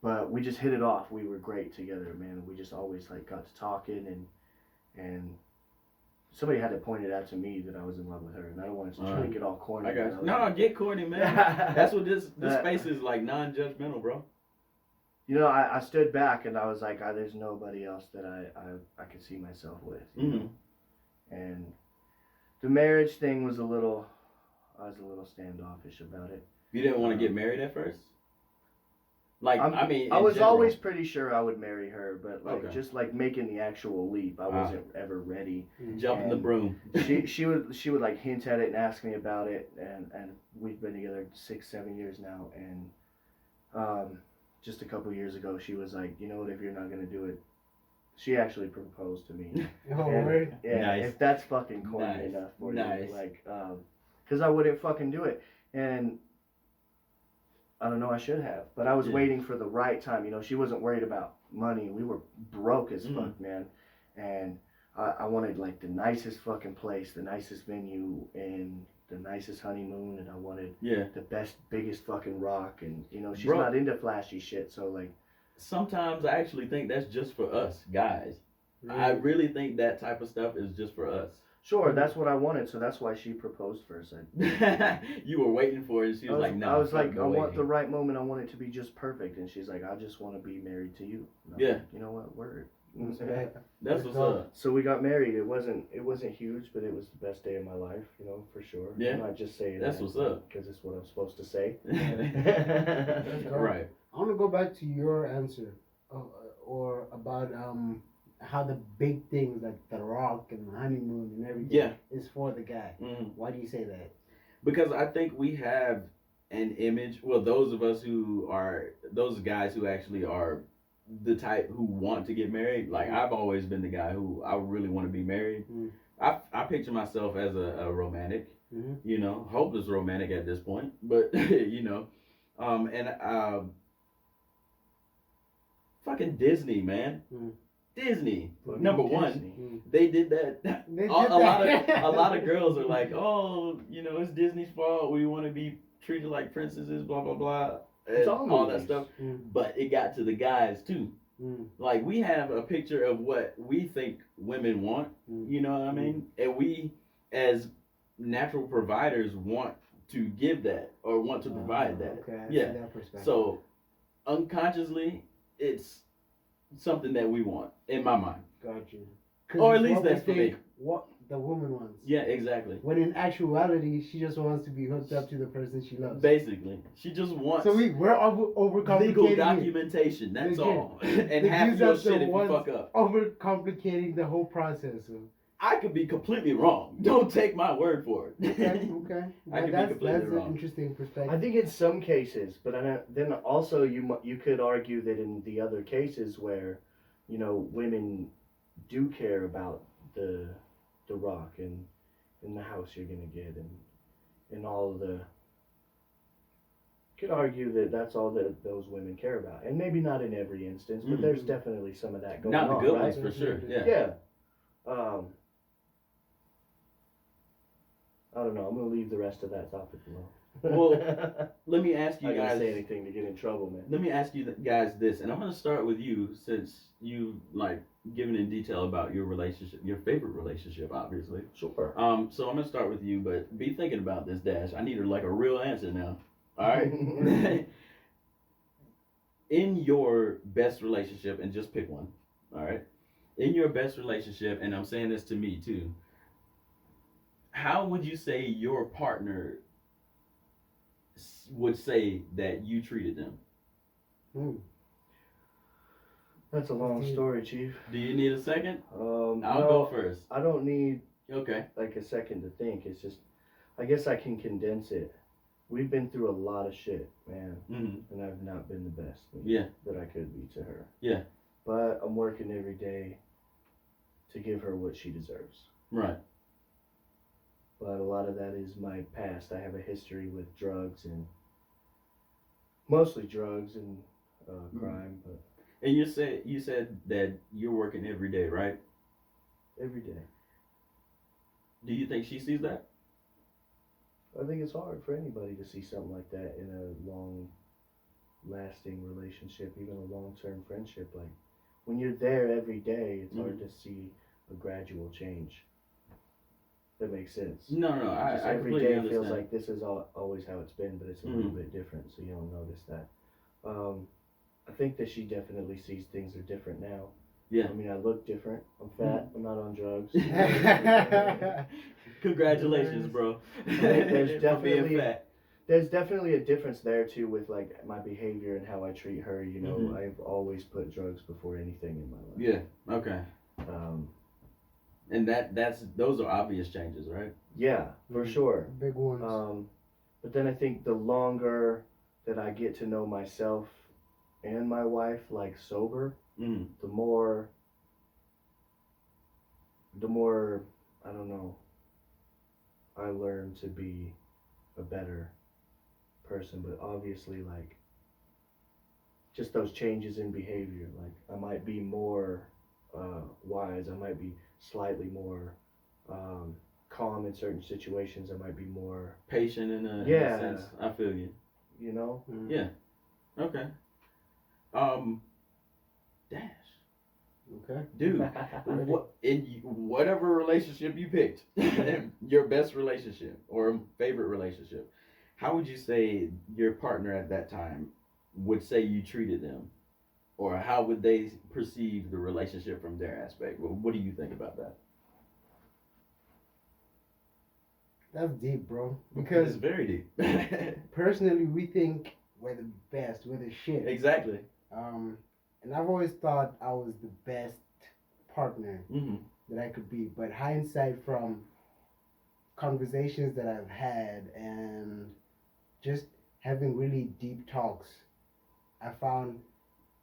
Speaker 3: But we just hit it off. We were great together, man. We just always, like, got to talking, and somebody had to point it out to me that I was in love with her, and I don't want to try to get all corny.
Speaker 1: I got you. No, get corny, man. That's what this space is, like, non-judgmental, bro.
Speaker 3: You know, I stood back and I was like, there's nobody else that I could see myself with, you know? And the marriage thing was I was a little standoffish about it.
Speaker 1: You didn't want to get married at first? Like, I mean,
Speaker 3: I was
Speaker 1: general.
Speaker 3: always pretty sure I would marry her, but like just like making the actual leap, I wasn't ever ready.
Speaker 1: Jumping the broom.
Speaker 3: she would like hint at it and ask me about it, and we've been together 6-7 years now, and just a couple years ago she was like, you know what, if you're not gonna do it, she actually proposed to me. Yeah,
Speaker 1: nice.
Speaker 3: If that's fucking corny enough for you, like, because I wouldn't fucking do it, and I don't know, I should have, but I was waiting for the right time. You know, she wasn't worried about money. We were broke as fuck, man. And I wanted, like, the nicest fucking place, the nicest venue, and the nicest honeymoon. And I wanted the best, biggest fucking rock. And, you know, she's not into flashy shit. So, like,
Speaker 1: sometimes I actually think that's just for us, guys. Really? I really think that type of stuff is just for us.
Speaker 3: Sure, that's what I wanted, so that's why she proposed first.
Speaker 1: You were waiting for it, and she was like, no.
Speaker 3: I was like, I want the right moment, I want it to be just perfect. And she's like, I just want to be married to you. Like, you know what, word.
Speaker 1: That's what's up.
Speaker 3: So we got married. It wasn't huge, but it was the best day of my life, you know, for sure.
Speaker 1: Yeah.
Speaker 3: I'm not just saying
Speaker 1: that's what's up.
Speaker 3: Because it's what I'm supposed to say.
Speaker 1: Right.
Speaker 2: I want to go back to your answer, or about how the big things like the rock and the honeymoon and everything is for the guy. Why do you say that? Because
Speaker 1: I think we have an image. Well, those of us who are those guys who actually are the type who want to get married. Like I've always been the guy who I really want to be married. I picture myself as a romantic. You know, hopeless romantic at this point, but you know, fucking Disney, man. Disney, number one, they did that. A lot of girls are like, oh, you know, it's Disney's fault. We want to be treated like princesses, blah blah blah, and all that stuff. But it got to the guys too. Like we have a picture of what we think women want. You know what I mean? And we, as natural providers, want to give that or want to provide that.
Speaker 2: Okay, I see that perspective.
Speaker 1: So unconsciously, it's something that we want in my mind.
Speaker 2: Got you.
Speaker 1: Or at least that's for me.
Speaker 2: What the woman wants.
Speaker 1: Yeah, exactly.
Speaker 2: When in actuality, she just wants to be hooked up to the person she loves.
Speaker 1: Basically, she just wants.
Speaker 2: So we're overcomplicating
Speaker 1: legal documentation. That's all. And half your shit if you fuck up.
Speaker 2: Overcomplicating the whole process.
Speaker 1: I could be completely wrong. Don't take my word for it.
Speaker 2: Okay.
Speaker 1: I could be completely
Speaker 2: wrong. That's an interesting perspective.
Speaker 3: I think in some cases, but then also you could argue that in the other cases where, you know, women do care about the rock and the house you're gonna get and all of the. Could argue that that's all that those women care about, and maybe not in every instance, but there's definitely some of that going on.
Speaker 1: Not the good
Speaker 3: right?
Speaker 1: ones for sure. Yeah.
Speaker 3: Yeah. I don't know. I'm gonna leave the rest of that topic alone.
Speaker 1: Well, let me ask you
Speaker 3: I
Speaker 1: guys.
Speaker 3: gotta say anything to get in trouble, man.
Speaker 1: Let me ask you guys this, and I'm gonna start with you since you like given in detail about your relationship, your favorite relationship, obviously.
Speaker 3: Sure.
Speaker 1: So I'm gonna start with you, but be thinking about this, Dash. I need like a real answer now. All right. In your best relationship, and just pick one. All right. In your best relationship, and I'm saying this to me too. How would you say your partner would say that you treated them?
Speaker 3: That's a long story, Chief.
Speaker 1: Do you need a second? I'll
Speaker 3: no,
Speaker 1: go first.
Speaker 3: I don't need
Speaker 1: Okay.
Speaker 3: like a second to think. It's just, I guess I can condense it. We've been through a lot of shit, man, and I've not been the best that I could be to her.
Speaker 1: Yeah.
Speaker 3: But I'm working every day to give her what she deserves.
Speaker 1: Right.
Speaker 3: But a lot of that is my past. I have a history with drugs and mostly drugs and crime, but
Speaker 1: And you said that you're working every day, right?
Speaker 3: every day.
Speaker 1: Do you think she sees that?
Speaker 3: I think it's hard for anybody to see something like that in a long-lasting relationship, even a long-term friendship. Like, when you're there every day, it's hard to see a gradual change. That makes sense.
Speaker 1: No,
Speaker 3: Just
Speaker 1: I
Speaker 3: every
Speaker 1: completely
Speaker 3: day
Speaker 1: understand.
Speaker 3: feels like this is always how it's been, but it's a little bit different, so you don't notice that. I think that she definitely sees things are different now.
Speaker 1: Yeah.
Speaker 3: I mean, I look different. I'm fat. I'm not on drugs.
Speaker 1: Congratulations, bro.
Speaker 3: There's
Speaker 1: For
Speaker 3: definitely
Speaker 1: being fat.
Speaker 3: there's definitely a difference there too with like my behavior and how I treat her. You know, I've always put drugs before anything in my life.
Speaker 1: Yeah. Okay.
Speaker 3: Um,
Speaker 1: And those are obvious changes, right?
Speaker 3: yeah, for sure.
Speaker 2: Big ones.
Speaker 3: But then I think the longer that I get to know myself and my wife, like sober, the more I don't know, I learn to be a better person. But obviously, like, just those changes in behavior, like I might be more wise, I might be slightly more calm in certain situations, I might be more
Speaker 1: Patient in a sense. I feel you.
Speaker 3: you know.
Speaker 1: Yeah. Okay. Dash.
Speaker 2: Okay.
Speaker 1: Dude, whatever relationship you picked, your best relationship or favorite relationship, how would you say your partner at that time would say you treated them? Or how would they perceive the relationship from their aspect? What do you think about that?
Speaker 2: That's deep, bro.
Speaker 1: It's
Speaker 2: Because
Speaker 1: very deep.
Speaker 2: personally, we think we're the best, we're the shit.
Speaker 1: Exactly.
Speaker 2: And I've always thought I was the best partner
Speaker 1: Mm-hmm.
Speaker 2: that I could be. But hindsight from conversations that I've had and just having really deep talks, I found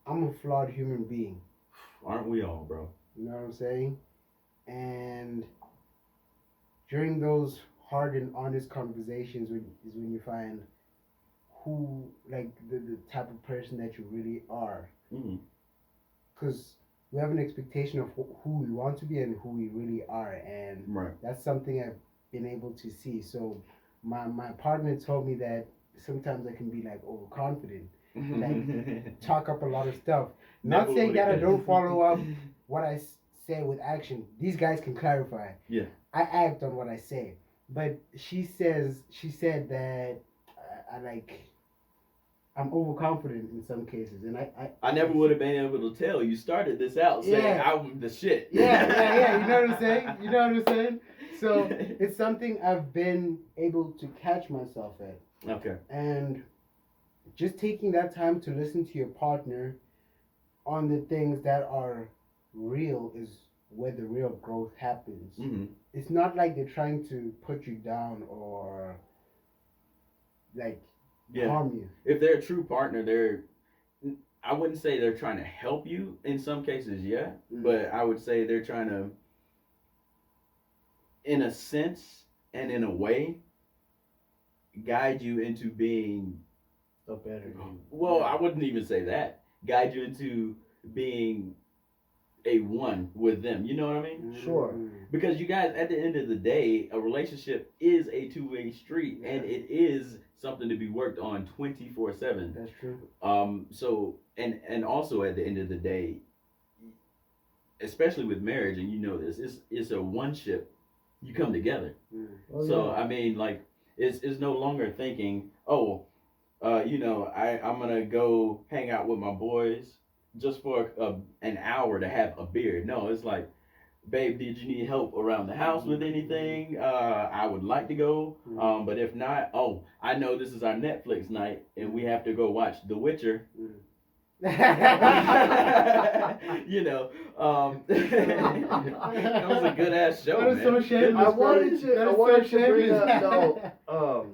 Speaker 2: I'm a flawed human being.
Speaker 1: Aren't we all, bro?
Speaker 2: You know what I'm saying? And during those hard and honest conversations is when you find who, like, the type of person that you really are.
Speaker 1: Mm-hmm.
Speaker 2: Because we have an expectation of who we want to be and who we really are. And
Speaker 1: Right.
Speaker 2: that's something I've been able to see. So my partner told me that sometimes I can be, like, overconfident. Like, talk up a lot of stuff. Not
Speaker 1: Never
Speaker 2: saying that I
Speaker 1: would've
Speaker 2: don't
Speaker 1: guessed.
Speaker 2: follow up what I say with action. These guys can clarify.
Speaker 1: Yeah.
Speaker 2: I act on what I say. But she said that I'm overconfident in some cases, and
Speaker 1: I never would have been able to tell. You started this out saying
Speaker 2: Yeah.
Speaker 1: I'm the shit.
Speaker 2: Yeah. You know what I'm saying? You know what I'm saying? So it's something I've been able to catch myself at.
Speaker 1: Okay.
Speaker 2: And just taking that time to listen to your partner on the things that are real is where the real growth happens.
Speaker 1: Mm-hmm.
Speaker 2: It's not like they're trying to put you down or like harm you.
Speaker 1: If they're a true partner, I wouldn't say they're trying to help you in some cases, but I would say they're trying to, in a sense and in a way, guide you into being
Speaker 3: A better you.
Speaker 1: well, I wouldn't even say that. Guide you into being a one with them. You know what I mean?
Speaker 3: Sure.
Speaker 1: Because you guys, at the end of the day, a relationship is a two-way street, and it is something to be worked on 24/7.
Speaker 2: That's true.
Speaker 1: So and also at the end of the day, especially with marriage, and you know this, it's a one ship. You come together.
Speaker 3: Oh,
Speaker 1: So
Speaker 3: yeah.
Speaker 1: I mean, like, it's no longer thinking, oh, I'm gonna go hang out with my boys just for an hour to have a beer. No, it's like, babe, did you need help around the house with anything? I would like to go, but if not, oh, I know this is our Netflix night, and we have to go watch The Witcher. You know, that was a good ass show,
Speaker 2: That is
Speaker 1: man.
Speaker 2: so shameless,
Speaker 3: I
Speaker 2: bro.
Speaker 3: wanted to.
Speaker 2: That
Speaker 3: I
Speaker 2: is
Speaker 3: wanted
Speaker 2: so
Speaker 3: to bring up
Speaker 2: shameless.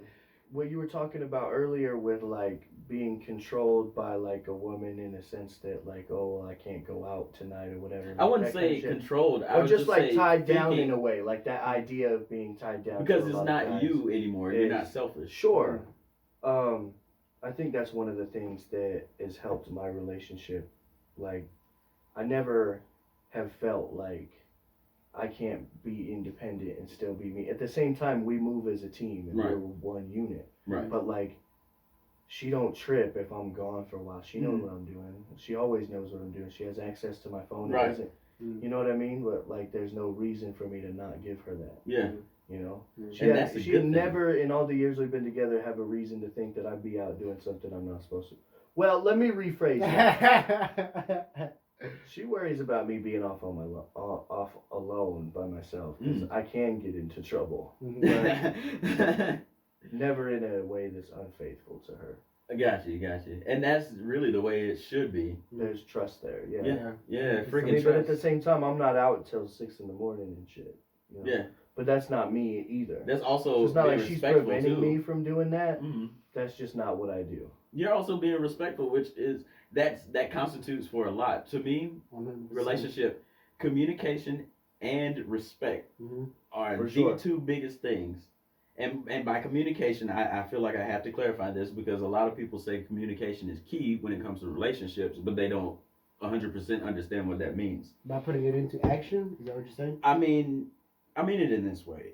Speaker 3: what you were talking about earlier with like being controlled by like a woman in a sense that like, oh, well, I can't go out tonight or whatever.
Speaker 1: I wouldn't
Speaker 3: that kind
Speaker 1: say
Speaker 3: of shit.
Speaker 1: controlled. I
Speaker 3: Or
Speaker 1: would
Speaker 3: just like
Speaker 1: say
Speaker 3: tied down
Speaker 1: thinking,
Speaker 3: in a way, like that idea of being tied down.
Speaker 1: because
Speaker 3: to a
Speaker 1: it's
Speaker 3: lot
Speaker 1: not
Speaker 3: of guys.
Speaker 1: you anymore. You're
Speaker 3: Is-
Speaker 1: not selfish.
Speaker 3: Sure. I think that's one of the things that has helped my relationship. Like, I never have felt like I can't be independent and still be me. At the same time, we move as a team and
Speaker 1: Right.
Speaker 3: we're one unit.
Speaker 1: Right.
Speaker 3: But like, she don't trip if I'm gone for a while. She knows what I'm doing. She always knows what I'm doing. She has access to my phone.
Speaker 1: Right.
Speaker 3: It doesn't, you know what I mean? But like, there's no reason for me to not give her that.
Speaker 1: Yeah.
Speaker 3: You know,
Speaker 1: And that's a
Speaker 3: she
Speaker 1: good thing.
Speaker 3: never in all the years we've been together have a reason to think that I'd be out doing something I'm not supposed to. Well, let me rephrase that. She worries about me being off on my off alone by myself because I can get into trouble. But never in a way that's unfaithful to her.
Speaker 1: I got you. And that's really the way it should be.
Speaker 3: There's trust there. Yeah.
Speaker 1: Yeah,
Speaker 3: I
Speaker 1: freaking
Speaker 3: mean, but at
Speaker 1: trust.
Speaker 3: the same time, I'm not out till 6 a.m. and shit. You know?
Speaker 1: Yeah.
Speaker 3: But that's not me either.
Speaker 1: That's also
Speaker 3: So it's not
Speaker 1: being
Speaker 3: like she's
Speaker 1: respectful
Speaker 3: preventing
Speaker 1: too.
Speaker 3: me from doing that.
Speaker 1: Mm-hmm.
Speaker 3: That's just not what I do.
Speaker 1: You're also being respectful, which is that constitutes for a lot. To me,
Speaker 2: 100%.
Speaker 1: relationship, communication, and respect are
Speaker 3: For
Speaker 1: the
Speaker 3: sure.
Speaker 1: two biggest things. And by communication, I feel like I have to clarify this because a lot of people say communication is key when it comes to relationships, but they don't 100% understand what that means.
Speaker 2: By putting it into action, is that what you're saying?
Speaker 1: I mean it in this way.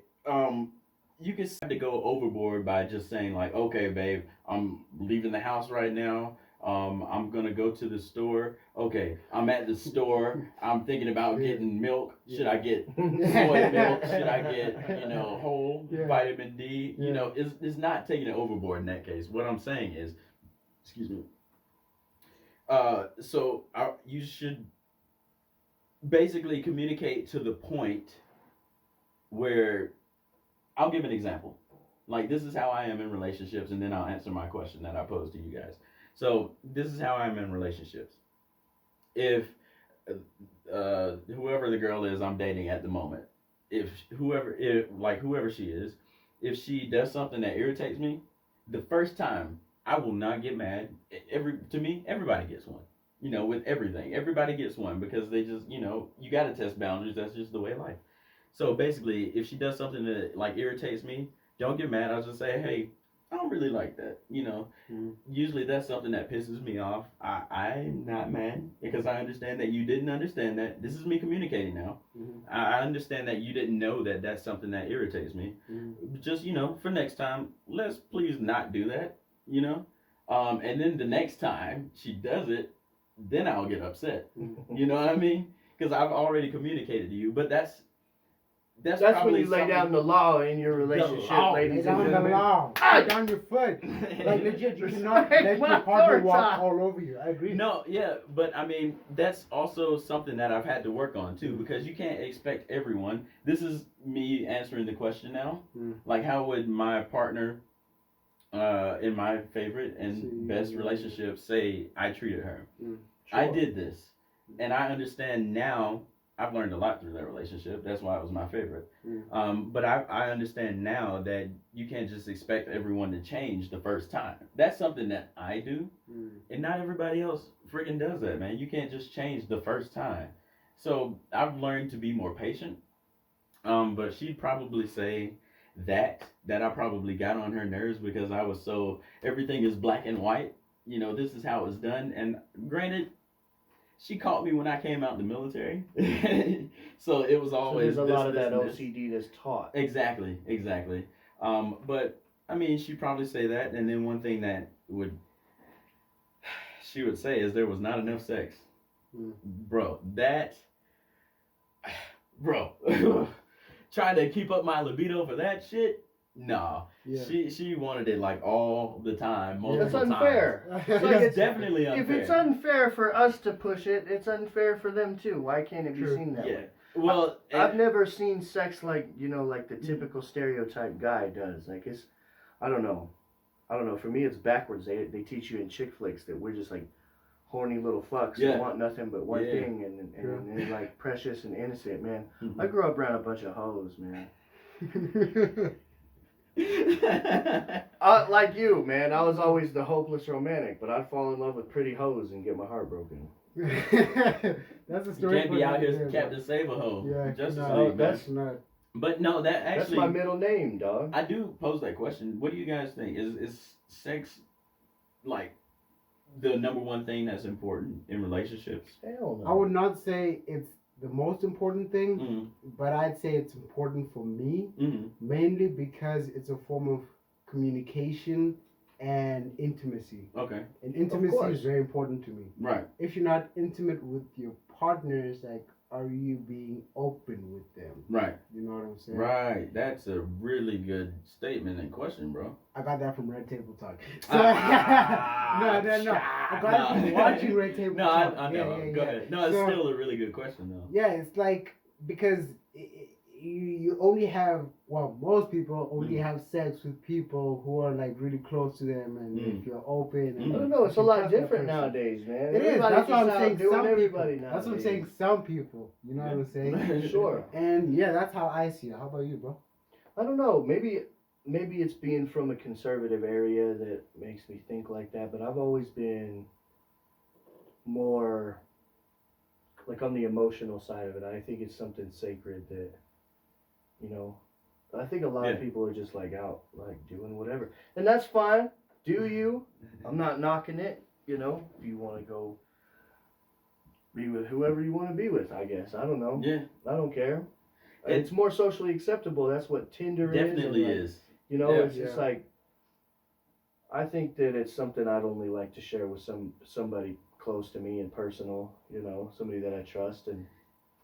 Speaker 1: You can have to go overboard by just saying like, okay, babe, I'm leaving the house right now. I'm gonna go to the store. Okay, I'm at the store. I'm thinking about getting milk. Should I get soy milk? Should I get whole vitamin D? You know, it's not taking it overboard in that case. What I'm saying is, excuse me. You should basically communicate to the point where I'll give an example. Like, this is how I am in relationships, and then I'll answer my question that I posed to you guys. So this is how I'm in relationships. If whoever the girl is I'm dating at the moment, whoever she is, if she does something that irritates me, the first time I will not get mad. To me, everybody gets one. With everything, everybody gets one because they just, you got to test boundaries. That's just the way of life. So basically, if she does something that like irritates me, don't get mad. I'll just say, hey, I don't really like that. Usually that's something that pisses me off. I'm not mad because I understand that you didn't understand that. This is me communicating now. I understand that you didn't know that that's something that irritates me. Just, for next time, let's please not do that, and then the next time she does it, then I'll get upset. You know what I mean? Because I've already communicated to you, but that's
Speaker 3: when
Speaker 1: probably
Speaker 3: you lay
Speaker 1: something-
Speaker 3: down the law in your relationship,
Speaker 1: law.
Speaker 2: Lay
Speaker 3: ladies and
Speaker 2: down the
Speaker 3: gentlemen.
Speaker 2: law. Lay down your foot. Like legit, you cannot let your partner walk all over you. I agree.
Speaker 1: No, yeah, but I mean, that's also something that I've had to work on too, because you can't expect everyone. This is me answering the question now. Like, how would my partner, in my favorite and best relationship, say I treated her? I did this, and I understand now. I've learned a lot through that relationship. That's why it was my favorite. But I understand now that you can't just expect everyone to change the first time. That's something that I do, and not everybody else freaking does that, man. You can't just change the first time. So I've learned to be more patient. But she'd probably say that I probably got on her nerves because I was so, everything is black and white. This is how it's done. And granted, she caught me when I came out the military, so it was
Speaker 3: So
Speaker 1: always
Speaker 3: there's a lot of
Speaker 1: this,
Speaker 3: that
Speaker 1: and this.
Speaker 3: OCD that's taught.
Speaker 1: Exactly. But I mean, she'd probably say that, and then one thing that she would say is there was not enough sex, bro. Bro, trying to keep up my libido for that shit. Nah,
Speaker 2: Yeah.
Speaker 1: she wanted it like all the time,
Speaker 3: That's
Speaker 1: multiple
Speaker 3: unfair.
Speaker 1: times.
Speaker 3: It's like
Speaker 1: It's
Speaker 3: it's,
Speaker 1: definitely unfair.
Speaker 3: if it's unfair for us to push it, it's unfair for them too. Why can't it be
Speaker 2: True.
Speaker 3: seen that
Speaker 1: Yeah.
Speaker 3: way?
Speaker 1: Well,
Speaker 3: I've never seen sex like, you know, like the typical stereotype guy does. Like it's, I don't know. For me, it's backwards. They teach you in chick flicks that we're just like horny little fucks
Speaker 1: Yeah.
Speaker 3: that want nothing but one
Speaker 1: Yeah.
Speaker 3: thing and like precious and innocent, man.
Speaker 1: Mhm.
Speaker 3: I grew up around a bunch of hoes, man. Like you, man. I was always the hopeless romantic, but I'd fall in love with pretty hoes and get my heart broken.
Speaker 2: That's a
Speaker 1: You
Speaker 2: story.
Speaker 1: can't be out here Captain Save-A-Ho.
Speaker 2: Yeah,
Speaker 1: Justice
Speaker 2: no,
Speaker 1: League, man.
Speaker 2: that's not.
Speaker 1: But no, that
Speaker 3: That's
Speaker 1: actually,
Speaker 3: my middle name, dog.
Speaker 1: I do pose that question. What do you guys think? Is sex like the number one thing that's important in relationships?
Speaker 3: Hell no.
Speaker 2: I would not say it's the most important thing,
Speaker 1: Mm-hmm.
Speaker 2: but I'd say it's important for me,
Speaker 1: Mm-hmm.
Speaker 2: mainly because it's a form of communication and intimacy.
Speaker 1: Okay.
Speaker 2: And intimacy
Speaker 3: course.
Speaker 2: is very important to me.
Speaker 1: Right.
Speaker 2: If you're not intimate with your partners, like, are you being open with them?
Speaker 1: Right.
Speaker 2: You know what I'm saying?
Speaker 1: Right. That's a really good statement and question, bro.
Speaker 2: I got that from Red Table Talk. So,
Speaker 1: Ah,
Speaker 2: no. I got it from watching Red Table
Speaker 1: No,
Speaker 2: Talk.
Speaker 1: I know.
Speaker 2: Yeah,
Speaker 1: Go
Speaker 2: yeah.
Speaker 1: ahead. No, it's
Speaker 2: So-
Speaker 1: still a really good question, though.
Speaker 2: Yeah, it's like, because you only have, well, most people only have sex with people who are like really close to them, and if you're open. And
Speaker 3: I don't know. It's a
Speaker 2: you
Speaker 3: lot
Speaker 2: trust that
Speaker 3: different
Speaker 2: person.
Speaker 3: nowadays, man.
Speaker 2: It is. That's what I'm saying.
Speaker 3: Doing
Speaker 2: Some people.
Speaker 3: everybody
Speaker 2: That's what I'm
Speaker 3: nowadays.
Speaker 2: saying. Some people. You know what I'm saying?
Speaker 3: Sure.
Speaker 2: And yeah, that's how I see it. How about you, bro?
Speaker 3: I don't know. Maybe it's being from a conservative area that makes me think like that. But I've always been more like on the emotional side of it. I think it's something sacred that, you know, I think a lot of people are just like out like doing whatever, and that's fine. Do you? I'm not knocking it. You know, if you want to go be with whoever you want to be with, I guess. I don't know.
Speaker 1: Yeah.
Speaker 3: I don't care. It's more socially acceptable. That's what Tinder
Speaker 1: Definitely
Speaker 3: is. And, like,
Speaker 1: is.
Speaker 3: you know,
Speaker 1: Yeah.
Speaker 3: it's just like, I think that it's something I'd only like to share with somebody close to me and personal. You know, somebody that I trust, and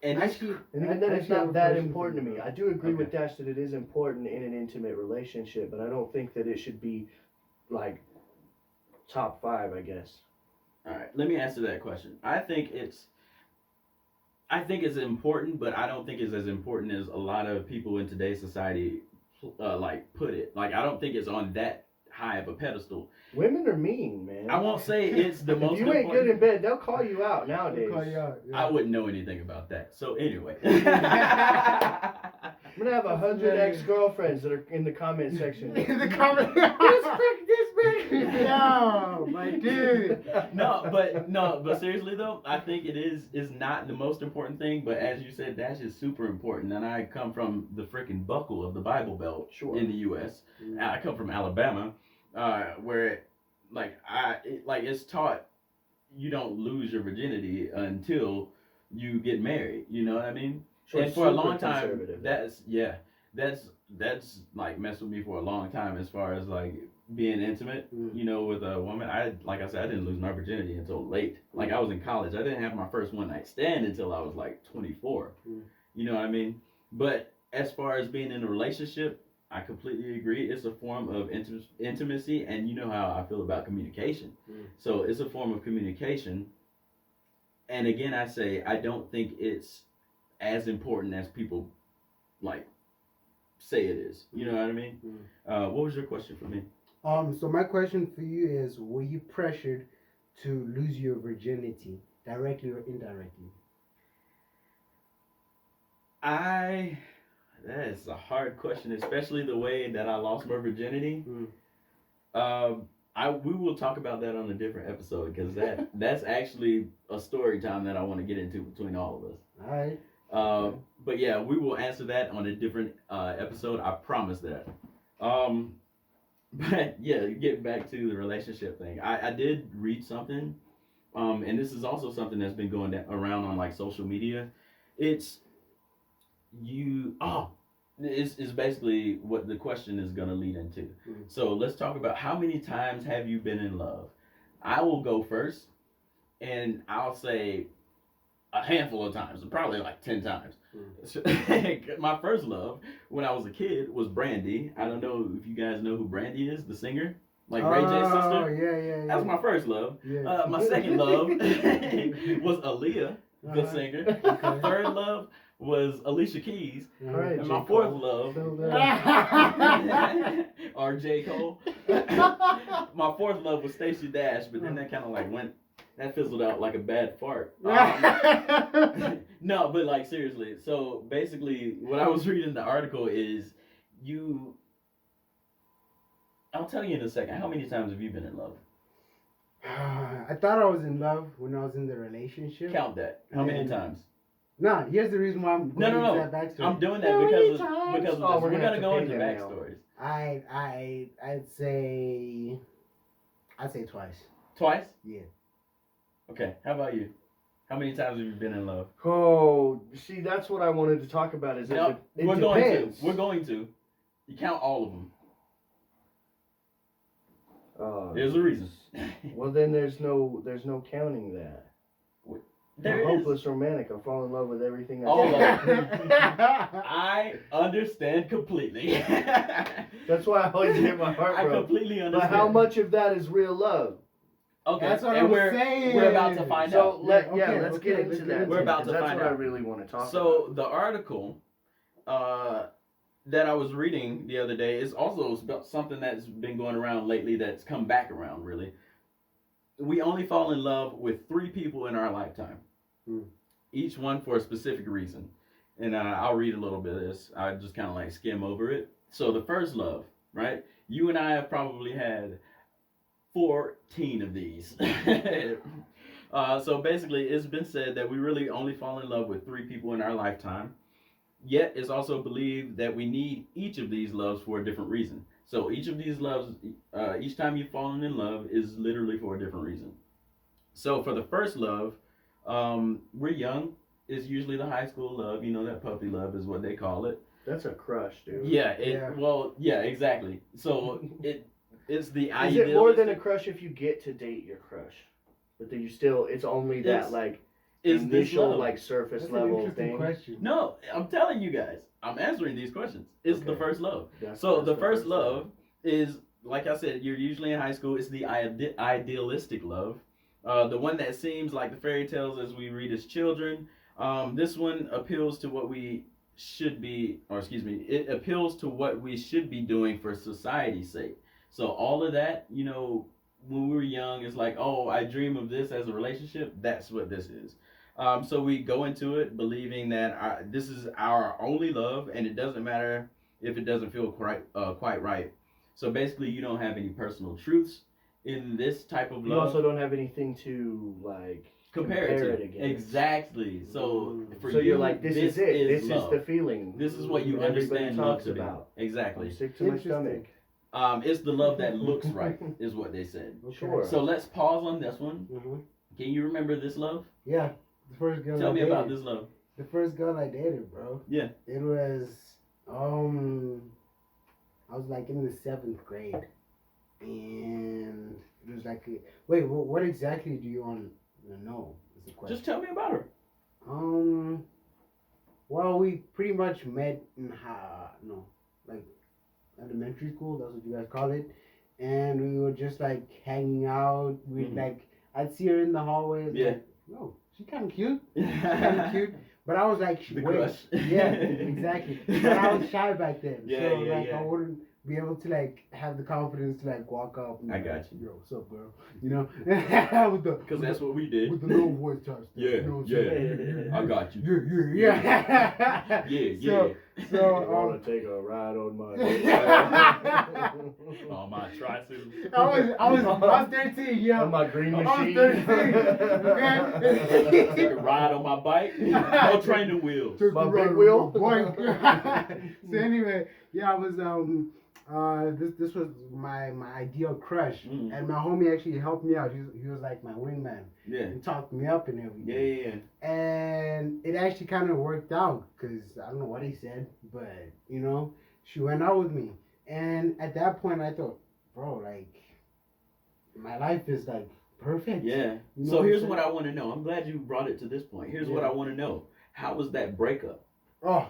Speaker 2: Actually,
Speaker 3: then it's
Speaker 2: actually, I have
Speaker 3: not
Speaker 2: a
Speaker 3: that
Speaker 2: question
Speaker 3: important
Speaker 2: for
Speaker 3: to
Speaker 2: you,
Speaker 3: me.
Speaker 2: bro.
Speaker 3: I do agree with
Speaker 1: Okay.
Speaker 3: Dash that it is important in an intimate relationship, but I don't think that it should be like top 5, I guess.
Speaker 1: All right, let me answer that question. I think it's important, but I don't think it's as important as a lot of people in today's society like put it. Like, I don't think it's on that high of a pedestal.
Speaker 3: Women are mean, man.
Speaker 1: I won't say it's the most
Speaker 3: If you ain't
Speaker 1: important.
Speaker 3: good in bed, they'll call you out nowadays.
Speaker 2: Call you out, yeah.
Speaker 1: I wouldn't know anything about that. So anyway.
Speaker 3: I'm gonna have 100
Speaker 2: hilarious.
Speaker 3: ex-girlfriends that are in the comment section.
Speaker 2: In the comment.
Speaker 3: this big.
Speaker 2: Yo, my dude.
Speaker 1: but seriously though, I think is not the most important thing. But as you said, that's just super important. And I come from the freaking buckle of the Bible Belt in the U.S. I come from Alabama, where it's taught you don't lose your virginity until you get married. You know what I mean?
Speaker 3: Sure,
Speaker 1: And for a
Speaker 3: super
Speaker 1: long time,
Speaker 3: conservative.
Speaker 1: that's like messed with me for a long time as far as like being intimate, you know, with a woman. Like I said, I didn't lose my virginity until late. Like, I was in college. I didn't have my first one night stand until I was like 24. You know what I mean? But as far as being in a relationship, I completely agree. It's a form of intimacy, and you know how I feel about communication. So it's a form of communication. And again, I say I don't think it's as important as people like say it is. You know what I mean? What was your question for me?
Speaker 2: So my question for you is: were you pressured to lose your virginity, directly or indirectly?
Speaker 1: That's a hard question, especially the way that I lost my virginity. We will talk about that on a different episode, because that's actually a story time that I want to get into between all of us.
Speaker 2: All right.
Speaker 1: But yeah, we will answer that on a different episode. I promise that. But yeah, getting back to the relationship thing, I did read something and this is also something that's been going around on like social media. It's you. Oh, it's basically what the question is going to lead into.
Speaker 2: Mhm.
Speaker 1: So let's talk about how many times have you been in love? I will go first, and I'll say a handful of times, probably like 10 times. My first love when I was a kid was Brandy. I don't know if you guys know who Brandy is, the singer, like Ray J's sister.
Speaker 2: Oh, yeah.
Speaker 1: That was my first love.
Speaker 2: Yeah.
Speaker 1: My second love was Aaliyah, the
Speaker 2: Uh-huh.
Speaker 1: singer.
Speaker 2: Okay.
Speaker 1: Third love was Alicia Keys.
Speaker 3: All right,
Speaker 1: And
Speaker 3: J.
Speaker 1: my fourth
Speaker 3: Cole.
Speaker 1: love,
Speaker 3: Fill that.
Speaker 1: or J. Cole. My fourth love was Stacey Dash, but then that kind of like that fizzled out like a bad fart. No, but like seriously. So basically, what I was reading the article is I'll tell you in a second. How many times have you been in love?
Speaker 2: I thought I was in love when I was in the relationship.
Speaker 1: Count that. How many times?
Speaker 2: Nah, here's the reason why I'm going
Speaker 1: No.
Speaker 2: into that backstory.
Speaker 1: I'm doing that
Speaker 2: How
Speaker 1: because
Speaker 2: many
Speaker 1: of
Speaker 2: times?
Speaker 1: because of
Speaker 3: Oh,
Speaker 1: this.
Speaker 3: we're
Speaker 1: We're
Speaker 3: gonna
Speaker 1: gonna
Speaker 3: have
Speaker 1: go
Speaker 3: to
Speaker 1: into
Speaker 3: pay them now.
Speaker 1: backstories.
Speaker 2: I'd say twice.
Speaker 1: Twice?
Speaker 2: Yeah.
Speaker 1: Okay. How about you? How many times have you been in love?
Speaker 3: Oh, see, that's what I wanted to talk about. Is
Speaker 1: No,
Speaker 3: it
Speaker 1: we're
Speaker 3: depends.
Speaker 1: going to. You count all of them. There's a
Speaker 3: Jeez.
Speaker 1: reason.
Speaker 3: Well, then there's no counting that.
Speaker 1: There
Speaker 3: I'm
Speaker 1: is.
Speaker 3: hopeless romantic. I fall in love with everything I
Speaker 1: All
Speaker 3: see.
Speaker 1: of it. I understand completely.
Speaker 3: That's why I always get my heart
Speaker 1: I
Speaker 3: broke.
Speaker 1: completely
Speaker 3: But
Speaker 1: understand.
Speaker 3: how much of that is real love?
Speaker 1: Okay,
Speaker 2: That's what
Speaker 1: and
Speaker 2: I'm
Speaker 1: we're
Speaker 2: saying.
Speaker 1: we're about to find
Speaker 3: So
Speaker 1: out.
Speaker 3: let's
Speaker 2: Okay,
Speaker 3: get
Speaker 2: let's
Speaker 3: into
Speaker 2: get
Speaker 3: that.
Speaker 2: into
Speaker 1: We're
Speaker 2: it.
Speaker 1: about to
Speaker 3: because that's
Speaker 1: find
Speaker 3: what I
Speaker 1: out.
Speaker 3: really want to talk
Speaker 1: So
Speaker 3: about.
Speaker 1: the article that I was reading the other day is also about something that's been going around lately that's come back around really. We only fall in love with 3 people in our lifetime. Each one for a specific reason. And I'll read a little bit of this. I just kind of like skim over it. So the first love, right? You and I have probably had 14 of these. So basically, it's been said that we really only fall in love with 3 people in our lifetime. Yet, it's also believed that we need each of these loves for a different reason. So each of these loves, each time you've fallen in love is literally for a different reason. So for the first love, we're young. It's usually the high school love. You know, that puppy love is what they call it.
Speaker 3: That's a crush, dude.
Speaker 1: Yeah. Well, yeah, exactly. So it's the
Speaker 3: Is
Speaker 1: ideal.
Speaker 3: it more than a crush if you get to date your crush? But then it's only that like
Speaker 1: is
Speaker 3: initial
Speaker 1: love.
Speaker 3: like surface
Speaker 2: That's an
Speaker 3: level
Speaker 2: interesting
Speaker 3: thing.
Speaker 2: question.
Speaker 1: No, I'm telling you guys. I'm answering these questions. It's the
Speaker 3: Okay.
Speaker 1: first love.
Speaker 3: That's
Speaker 1: The first love is, like I said, you're usually in high school. It's the idealistic love. The one that seems like the fairy tales as we read as children. This one appeals to what we should be, it appeals to what we should be doing for society's sake. So all of that, you know, when we were young, it's like, oh, I dream of this as a relationship. That's what this is. So we go into it believing that this is our only love, and it doesn't matter if it doesn't feel quite right. So basically, you don't have any personal truths in this type of
Speaker 3: You
Speaker 1: love.
Speaker 3: also don't have anything to like
Speaker 1: compare it to.
Speaker 3: against.
Speaker 1: Exactly. So
Speaker 3: So you're like, this is it. This
Speaker 1: love.
Speaker 3: is the feeling.
Speaker 1: This is what you
Speaker 3: that everybody
Speaker 1: understand love
Speaker 3: talks
Speaker 1: to be.
Speaker 3: about.
Speaker 1: Exactly.
Speaker 3: I'm sick to my
Speaker 2: Interesting.
Speaker 3: stomach.
Speaker 1: It's the love that looks right, is what they said.
Speaker 2: Okay.
Speaker 3: Sure.
Speaker 1: So let's pause on this one.
Speaker 2: Mhm.
Speaker 1: Can you remember this love?
Speaker 2: Yeah. The first girl
Speaker 1: Tell
Speaker 2: I
Speaker 1: me
Speaker 2: dated.
Speaker 1: about this love.
Speaker 2: The first girl I dated, bro.
Speaker 1: Yeah.
Speaker 2: It was I was like in the 7th grade, and it was like, wait, what exactly do you want to know? Is the question.
Speaker 1: Just tell me about her.
Speaker 2: Well, we pretty much met in like elementary school. That's what you guys call it, and we were just like hanging out. We'd like, I'd see her in the hallways.
Speaker 1: Yeah.
Speaker 2: Like, oh, she's kind of cute. Kind of cute. But I was like,
Speaker 1: The
Speaker 2: wait,
Speaker 1: crush.
Speaker 2: yeah, exactly. But I was shy back then,
Speaker 1: Yeah,
Speaker 2: so
Speaker 1: yeah,
Speaker 2: like
Speaker 1: yeah.
Speaker 2: I wouldn't be able to like have the confidence to like walk up. And,
Speaker 1: I got you.
Speaker 2: Yo, what's up, girl? You know, with the
Speaker 1: Because that's what we did.
Speaker 2: with the low voice touch.
Speaker 1: Yeah,
Speaker 2: you know what I'm saying?
Speaker 1: yeah. I got you.
Speaker 2: Yeah.
Speaker 1: Yeah.
Speaker 2: So
Speaker 3: You want to take a ride on my
Speaker 1: On my tricycle.
Speaker 2: I was 13, yo.
Speaker 3: on my green
Speaker 2: I was
Speaker 3: machine?
Speaker 2: 13, okay?
Speaker 1: Take a ride on my bike. No training wheels.
Speaker 2: Took
Speaker 3: My
Speaker 2: the
Speaker 3: big
Speaker 2: ride
Speaker 3: wheel?
Speaker 2: on my bike. So anyway, yeah, I was This was my ideal crush,
Speaker 1: Mm.
Speaker 2: and my homie actually helped me out. He was like my wingman.
Speaker 1: Yeah.
Speaker 2: He talked me up and everything.
Speaker 1: Yeah.
Speaker 2: And it actually kind of worked out because I don't know what he said, but you know, she went out with me, and at that point I thought, bro, like my life is like perfect.
Speaker 1: Yeah.
Speaker 2: You know
Speaker 1: So here's
Speaker 2: I'm
Speaker 1: what
Speaker 2: saying?
Speaker 1: I want to know. I'm glad you brought it to this point. Here's what
Speaker 2: Yeah.
Speaker 1: I want to know. How was that breakup?
Speaker 2: Oh,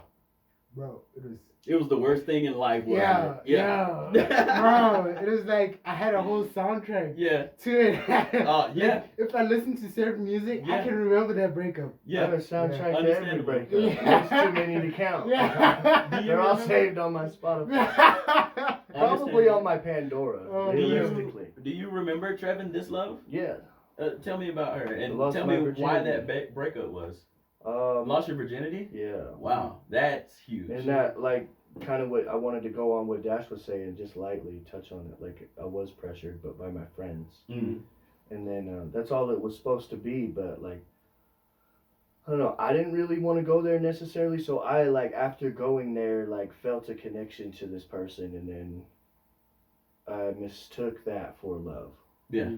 Speaker 2: bro, it was.
Speaker 1: It was the worst thing in life, wasn't
Speaker 2: Yeah,
Speaker 1: it?
Speaker 2: bro. It was like I had a whole soundtrack
Speaker 1: Yeah.
Speaker 2: to it.
Speaker 1: Yeah.
Speaker 2: Like, if I listen to certain music,
Speaker 1: Yeah.
Speaker 2: I can remember that breakup.
Speaker 3: I have a
Speaker 1: Yeah.
Speaker 3: soundtrack to every
Speaker 1: Understandable.
Speaker 3: breakup.
Speaker 2: Yeah.
Speaker 3: There's too many to count.
Speaker 2: Yeah.
Speaker 1: Do you
Speaker 3: They're all
Speaker 1: remember-
Speaker 3: saved on my Spotify. Probably
Speaker 1: Understandable.
Speaker 3: on my Pandora,
Speaker 2: Oh,
Speaker 3: realistically.
Speaker 1: Do you remember Trevin This Love?
Speaker 3: Yeah.
Speaker 1: Tell me about her and
Speaker 3: Lost
Speaker 1: tell
Speaker 3: my
Speaker 1: me why
Speaker 3: virginity.
Speaker 1: that breakup was.
Speaker 3: Um,
Speaker 1: Lost your virginity?
Speaker 3: Yeah.
Speaker 1: Wow, that's huge.
Speaker 3: And that, like, kind of what I wanted to go on what Dash was saying, just lightly touch on it. Like, I was pressured, but by my friends.
Speaker 1: Mm.
Speaker 3: And then that's all it was supposed to be, but, like, I don't know. I didn't really want to go there necessarily, so I, like, after going there, like, felt a connection to this person, and then I mistook that for love.
Speaker 1: Yeah.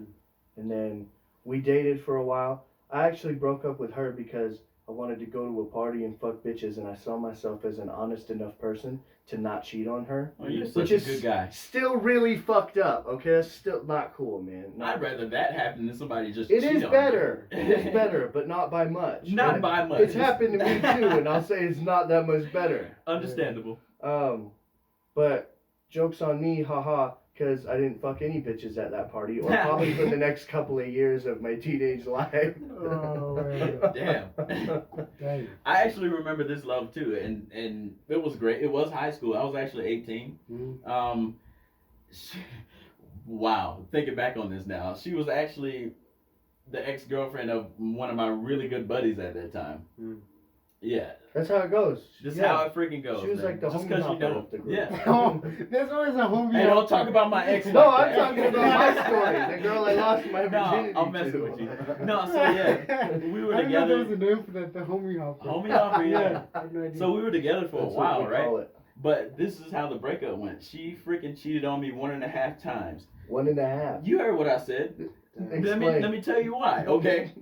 Speaker 3: And then we dated for a while. I actually broke up with her because I wanted to go to a party and fuck bitches, and I saw myself as an honest enough person to not cheat on her.
Speaker 1: Oh, you're
Speaker 3: Which
Speaker 1: such a
Speaker 3: is
Speaker 1: good guy.
Speaker 3: Still really fucked up, okay? That's still not cool, man.
Speaker 1: I'd rather that happen than somebody just
Speaker 3: It
Speaker 1: cheat
Speaker 3: is
Speaker 1: on
Speaker 3: better.
Speaker 1: you.
Speaker 3: It is better, but not by much.
Speaker 1: Not
Speaker 3: And
Speaker 1: by much.
Speaker 3: It's happened to me too, and I'll say it's not that much better.
Speaker 1: Understandable.
Speaker 3: But jokes on me, haha, because I didn't fuck any bitches at that party, or probably for the next couple of years of my teenage life.
Speaker 2: Oh, man.
Speaker 1: Damn.
Speaker 2: Dang.
Speaker 1: I actually remember this love too, and it was great. It was high school. I was actually 18.
Speaker 2: Mhm.
Speaker 1: Wow, thinking back on this now, she was actually the ex-girlfriend of one of my really good buddies at that time.
Speaker 2: Mm.
Speaker 1: Yeah,
Speaker 3: That's how it goes.
Speaker 1: this is
Speaker 3: Yeah.
Speaker 1: how it freaking goes.
Speaker 3: She was
Speaker 1: man.
Speaker 3: like the
Speaker 1: just
Speaker 3: homie
Speaker 1: because you
Speaker 3: hopper
Speaker 1: know.
Speaker 3: of the group.
Speaker 1: Yeah.
Speaker 2: Oh, there's always a homie.
Speaker 1: Hey, don't talk about my ex.
Speaker 3: No,
Speaker 1: like
Speaker 3: I'm
Speaker 1: that.
Speaker 3: talking about my story. The girl I lost my
Speaker 1: No,
Speaker 3: virginity
Speaker 1: I'm messing
Speaker 3: to.
Speaker 1: with you. No, so yeah, we were
Speaker 2: I didn't know there was
Speaker 1: together.
Speaker 2: a name for that, the homie hopper.
Speaker 1: Homie hopper, yeah.
Speaker 2: I have no idea.
Speaker 1: So we were together for
Speaker 3: That's
Speaker 1: a
Speaker 3: what
Speaker 1: while,
Speaker 3: we
Speaker 1: right?
Speaker 3: call it.
Speaker 1: But this is how the breakup went. She freaking cheated on me 1.5 times.
Speaker 3: 1.5.
Speaker 1: You heard what I said.
Speaker 3: Explain.
Speaker 1: Let me tell you why. Okay.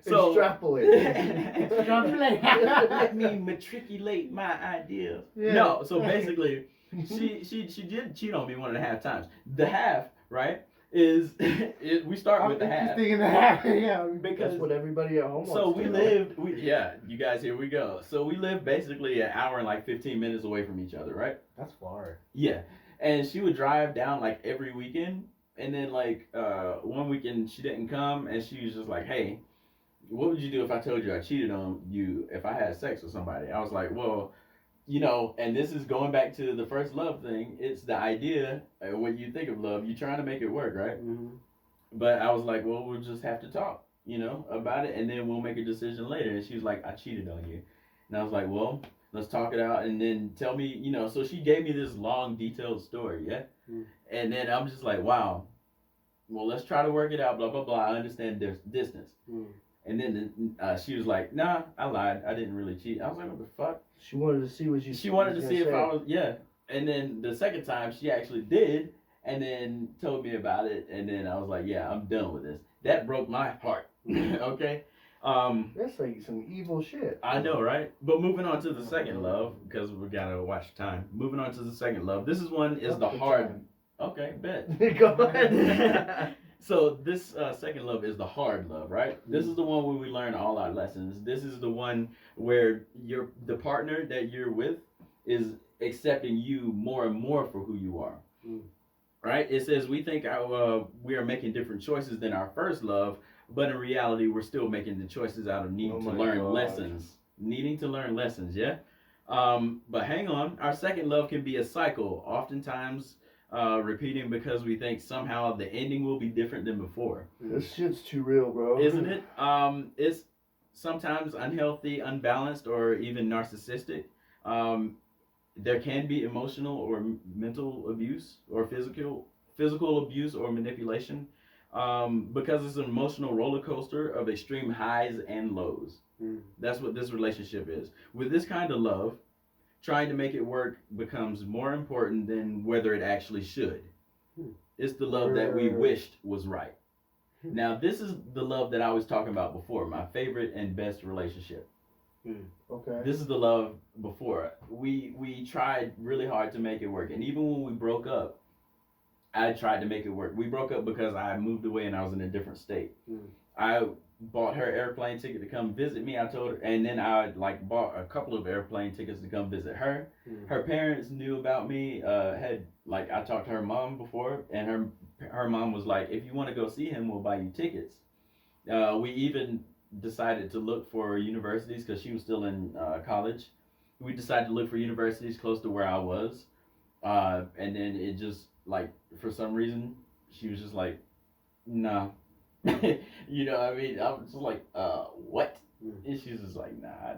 Speaker 1: So
Speaker 3: Extrapolate.
Speaker 1: let me matriculate my ideas.
Speaker 2: Yeah.
Speaker 1: No, so basically, she did cheat on me 1.5 times. The half, right, is we start with the half.
Speaker 2: Interesting in the half, yeah.
Speaker 1: Because
Speaker 3: That's what everybody at home
Speaker 1: so
Speaker 3: wants
Speaker 1: we
Speaker 3: to know.
Speaker 1: lived, you guys, here we go. So we lived basically an hour and like 15 minutes away from each other, right?
Speaker 2: That's far.
Speaker 1: Yeah. And she would drive down like every weekend. And then like one weekend she didn't come and she was just like, hey, what would you do if I told you I cheated on you if I had sex with somebody? I was like, well, you know, and this is going back to the first love thing. It's the idea, when you think of love, you're trying to make it work, right?
Speaker 2: Mm-hmm.
Speaker 1: But I was like, well, we'll just have to talk, you know, about it, and then we'll make a decision later. And she was like, I cheated on you. And I was like, well, let's talk it out, and then tell me, you know. So she gave me this long, detailed story, yeah?
Speaker 2: Mm.
Speaker 1: And then I'm just like, wow, well, let's try to work it out, blah, blah, blah. I understand there's distance.
Speaker 2: Mm.
Speaker 1: And then she was like, nah, I lied. I didn't really cheat. I was like, what the fuck?
Speaker 3: She wanted to see what you.
Speaker 1: She wanted to
Speaker 3: was
Speaker 1: see
Speaker 3: gonna
Speaker 1: if
Speaker 3: say.
Speaker 1: I was, yeah. And then the second time, she actually did, and then told me about it. And then I was like, yeah, I'm done with this. That broke my heart. Okay?
Speaker 3: That's like some evil shit.
Speaker 1: I know, right? But moving on to the second love, because we gotta watch time. Moving on to the second love. This is one is the
Speaker 3: Fuck the
Speaker 1: hard.
Speaker 3: time.
Speaker 1: Okay, bet.
Speaker 3: Go ahead.
Speaker 1: So this second love is the hard love, right? This is the one where we learn all our lessons. This is the one where the partner that you're with is accepting you more and more for who you are.
Speaker 2: Mm.
Speaker 1: Right? It says we think we are making different choices than our first love, but in reality, we're still making the choices out of needing to
Speaker 3: Oh my
Speaker 1: learn
Speaker 3: God.
Speaker 1: lessons. Needing to learn lessons, yeah? But hang on. Our second love can be a cycle, oftentimes repeating because we think somehow the ending will be different than before.
Speaker 3: This shit's too real, bro.
Speaker 1: Isn't it? It's sometimes unhealthy, unbalanced, or even narcissistic. There can be emotional or mental abuse or physical abuse or manipulation because it's an emotional roller coaster of extreme highs and lows.
Speaker 2: Mm.
Speaker 1: That's what this relationship is. With this kind of love, trying to make it work becomes more important than whether it actually should. It's the love that we wished was right. Now, this is the love that I was talking about before, my favorite and best relationship.
Speaker 3: Okay.
Speaker 1: This is the love before. We tried really hard to make it work. And even when we broke up, I tried to make it work. We broke up because I moved away and I was in a different state. I bought her airplane ticket to come visit me. I told her, and then I like bought a couple of airplane tickets to come visit her. Her parents knew about me. Had like I talked to her mom before, and her mom was like, "If you want to go see him, we'll buy you tickets." We even decided to look for universities because she was still in college. We decided to look for universities close to where I was, and then it just like for some reason she was just like, "Nah." You know, I mean, I was just like, what? And she's just like, nah,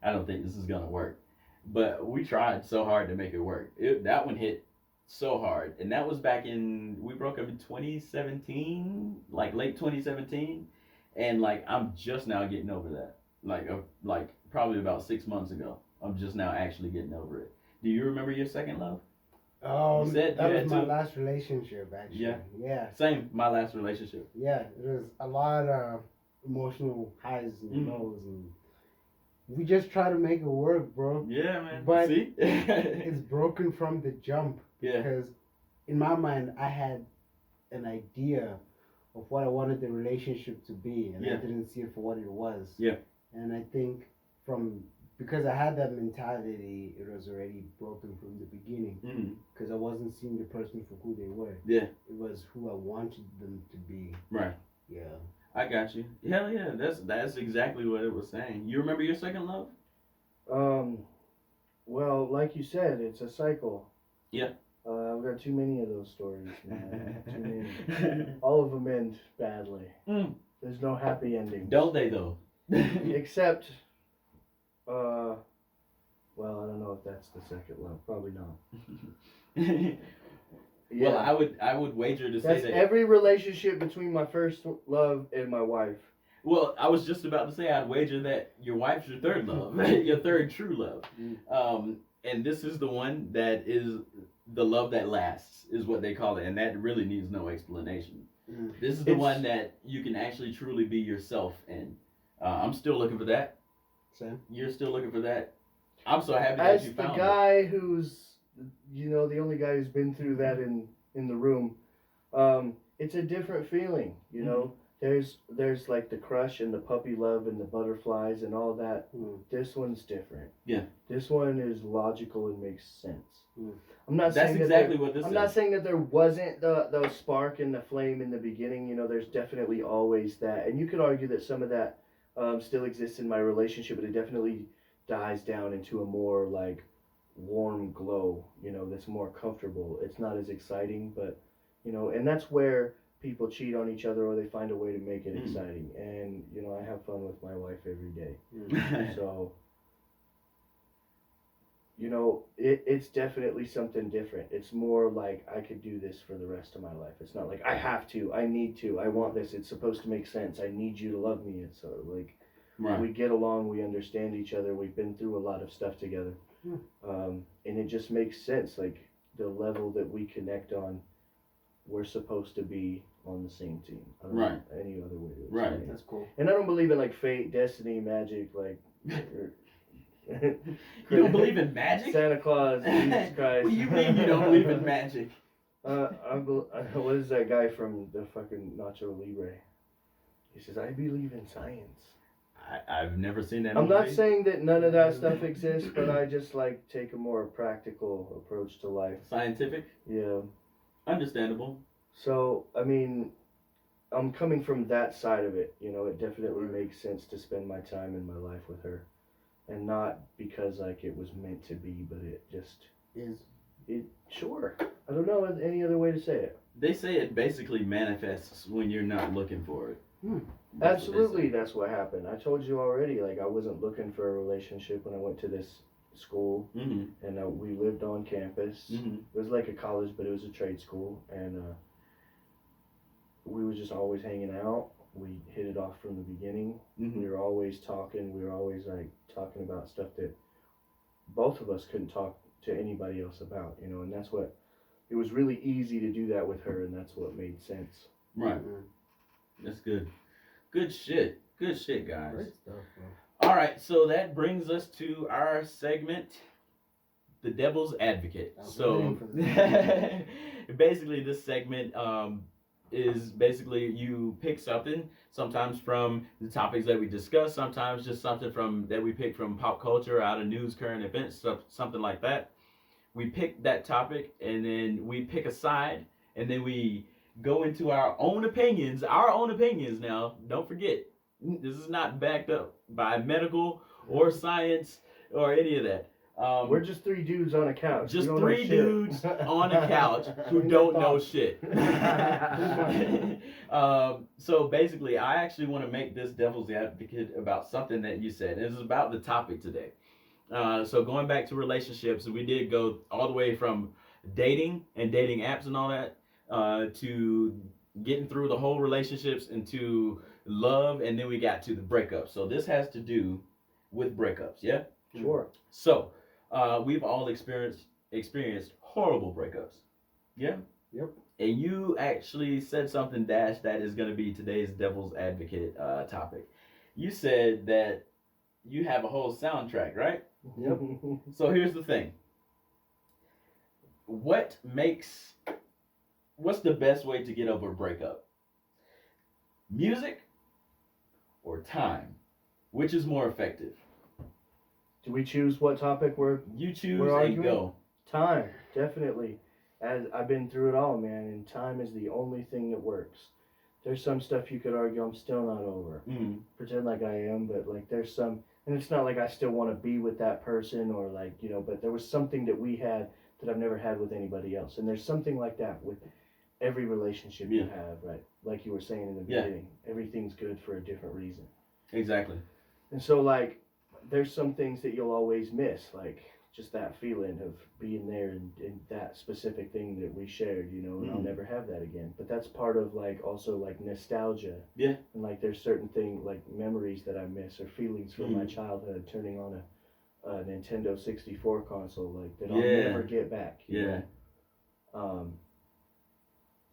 Speaker 1: I don't think this is gonna work. But we tried so hard to make it work. That one hit so hard, and that was back in we broke up in 2017, like late 2017, and like I'm just now getting over that. Like probably about 6 months ago, I'm just now actually getting over it. Do you remember your second love? You said
Speaker 2: that
Speaker 1: you
Speaker 2: was
Speaker 1: had
Speaker 2: my
Speaker 1: two.
Speaker 2: last relationship, actually. Yeah.
Speaker 1: Same, my last relationship.
Speaker 2: Yeah, it was a lot of emotional highs and lows, and we just try to make it work, bro.
Speaker 1: Yeah, man.
Speaker 2: But
Speaker 1: See?
Speaker 2: it's broken from the jump
Speaker 1: Yeah.
Speaker 2: because in my mind I had an idea of what I wanted the relationship to be, and I didn't see it for what it was.
Speaker 1: Yeah.
Speaker 2: And I think because I had that mentality, it was already broken from the beginning. Because I wasn't seeing the person for who they were.
Speaker 1: Yeah.
Speaker 2: It was who I wanted them to be.
Speaker 1: Right.
Speaker 2: Yeah.
Speaker 1: I got you. Hell yeah, that's exactly what it was saying. You remember your second love?
Speaker 3: Well, like you said, it's a cycle.
Speaker 1: Yeah.
Speaker 3: I've got too many of those stories, man. Too many. All of them end badly. There's no happy ending.
Speaker 1: Don't they though?
Speaker 3: Except, well, I don't know if that's the second love. Probably not. Yeah.
Speaker 1: Well, I would wager to say
Speaker 3: That's
Speaker 1: that
Speaker 3: every relationship between my first love and my wife.
Speaker 1: Well, I was just about to say I'd wager that your wife's your third love, your third true love. And this is the one that is the love that lasts, is what they call it, and that really needs no explanation. This is the one that you can actually truly be yourself in. I'm still looking for that.
Speaker 2: Sam?
Speaker 1: You're still looking for that. I'm so happy that you found it.
Speaker 3: As the guy who's, the only guy who's been through that in the room, it's a different feeling, you know. There's like the crush and the puppy love and the butterflies and all that. This one's different.
Speaker 1: Yeah.
Speaker 3: This one is logical and makes sense. I'm not
Speaker 1: That's
Speaker 3: saying
Speaker 1: exactly what this is.
Speaker 3: I'm not saying that there wasn't the spark and the flame in the beginning. You know, there's definitely always that, and you could argue that some of that still exists in my relationship, but it definitely dies down into a more like warm glow. You know, that's more comfortable. It's not as exciting, but and that's where people cheat on each other or they find a way to make it exciting. And I have fun with my wife every day. So it's definitely something different. It's more like I could do this for the rest of my life. It's not like I have to, I need to, I want this, it's supposed to make sense, I need you to love me. It's like we get along, we understand each other, we've been through a lot of stuff together. And it just makes sense, like the level that we connect on, we're supposed to be on the same team. I don't know any other way to explain it.
Speaker 2: That's cool.
Speaker 3: And I don't believe in like fate, destiny, magic, like
Speaker 1: You don't believe in magic?
Speaker 3: Santa Claus, Jesus Christ.
Speaker 1: What do you mean you don't believe in magic?
Speaker 3: What is that guy from the fucking Nacho Libre? He says, I believe in science.
Speaker 1: I've never seen that
Speaker 3: I'm
Speaker 1: movie.
Speaker 3: not saying that none of that stuff exists, but I just like take a more practical approach to life.
Speaker 1: Scientific?
Speaker 3: Yeah.
Speaker 1: Understandable.
Speaker 3: So, I mean, I'm coming from that side of it. It definitely makes sense to spend my time in my life with her. And not because like it was meant to be, but it just
Speaker 2: is.
Speaker 3: Sure. I don't know any other way to say it.
Speaker 1: They say it basically manifests when you're not looking for it.
Speaker 3: Absolutely, that's what happened. I told you already, like I wasn't looking for a relationship when I went to this school, and we lived on campus. It was like a college, but it was a trade school, and we were just always hanging out. We hit it off from the beginning. We were always talking. We were always like talking about stuff that both of us couldn't talk to anybody else about, you know, and that's what it was really easy to do that with her, and that's what made sense.
Speaker 1: Right. That's good. Good shit. Good shit, guys.
Speaker 2: Great stuff, bro.
Speaker 1: All right, so that brings us to our segment, The Devil's Advocate.
Speaker 2: I was
Speaker 1: So
Speaker 2: waiting for this.
Speaker 1: basically, this segment is basically you pick something, sometimes from the topics that we discuss, sometimes just something from that we pick from pop culture, out of news, current events, stuff, something like that. We pick that topic, and then we pick a side, and then we go into our own opinions. Our own opinions now. Don't forget, this is not backed up by medical or science or any of that.
Speaker 3: We're just three dudes on a couch.
Speaker 1: Just
Speaker 3: We don't know
Speaker 1: three
Speaker 3: shit.
Speaker 1: dudes on a couch who don't know shit. So basically, I actually want to make this devil's advocate about something that you said. This is about the topic today. So going back to relationships, we did go all the way from dating and dating apps and all that to getting through the whole relationships into love, and then we got to the breakups. So this has to do with breakups, yeah?
Speaker 3: Sure.
Speaker 1: So we've all experienced horrible breakups, yeah?
Speaker 2: Yep.
Speaker 1: And you actually said something, Dash, that is going to be today's devil's advocate topic. You said that you have a whole soundtrack, right?
Speaker 2: Yep.
Speaker 1: So here's the thing. What's the best way to get over a breakup? Music or time? Which is more effective?
Speaker 3: Do we choose what topic
Speaker 1: You choose
Speaker 3: We're
Speaker 1: and
Speaker 3: arguing?
Speaker 1: go.
Speaker 3: Time, definitely. As I've been through it all, man, and time is the only thing that works. There's some stuff you could argue I'm still not over.
Speaker 1: Mm.
Speaker 3: Pretend like I am, but like there's some, and it's not like I still want to be with that person or like, you know, but there was something that we had that I've never had with anybody else. And there's something like that with every relationship you have, right? Like you were saying in the beginning, everything's good for a different reason.
Speaker 1: Exactly.
Speaker 3: And so like, there's some things that you'll always miss, like just that feeling of being there and that specific thing that we shared, you know, and I'll never have that again. But that's part of like also like nostalgia.
Speaker 1: Yeah.
Speaker 3: And like there's certain things like memories that I miss or feelings from my childhood turning on a Nintendo 64 console like that I'll never get back. You know?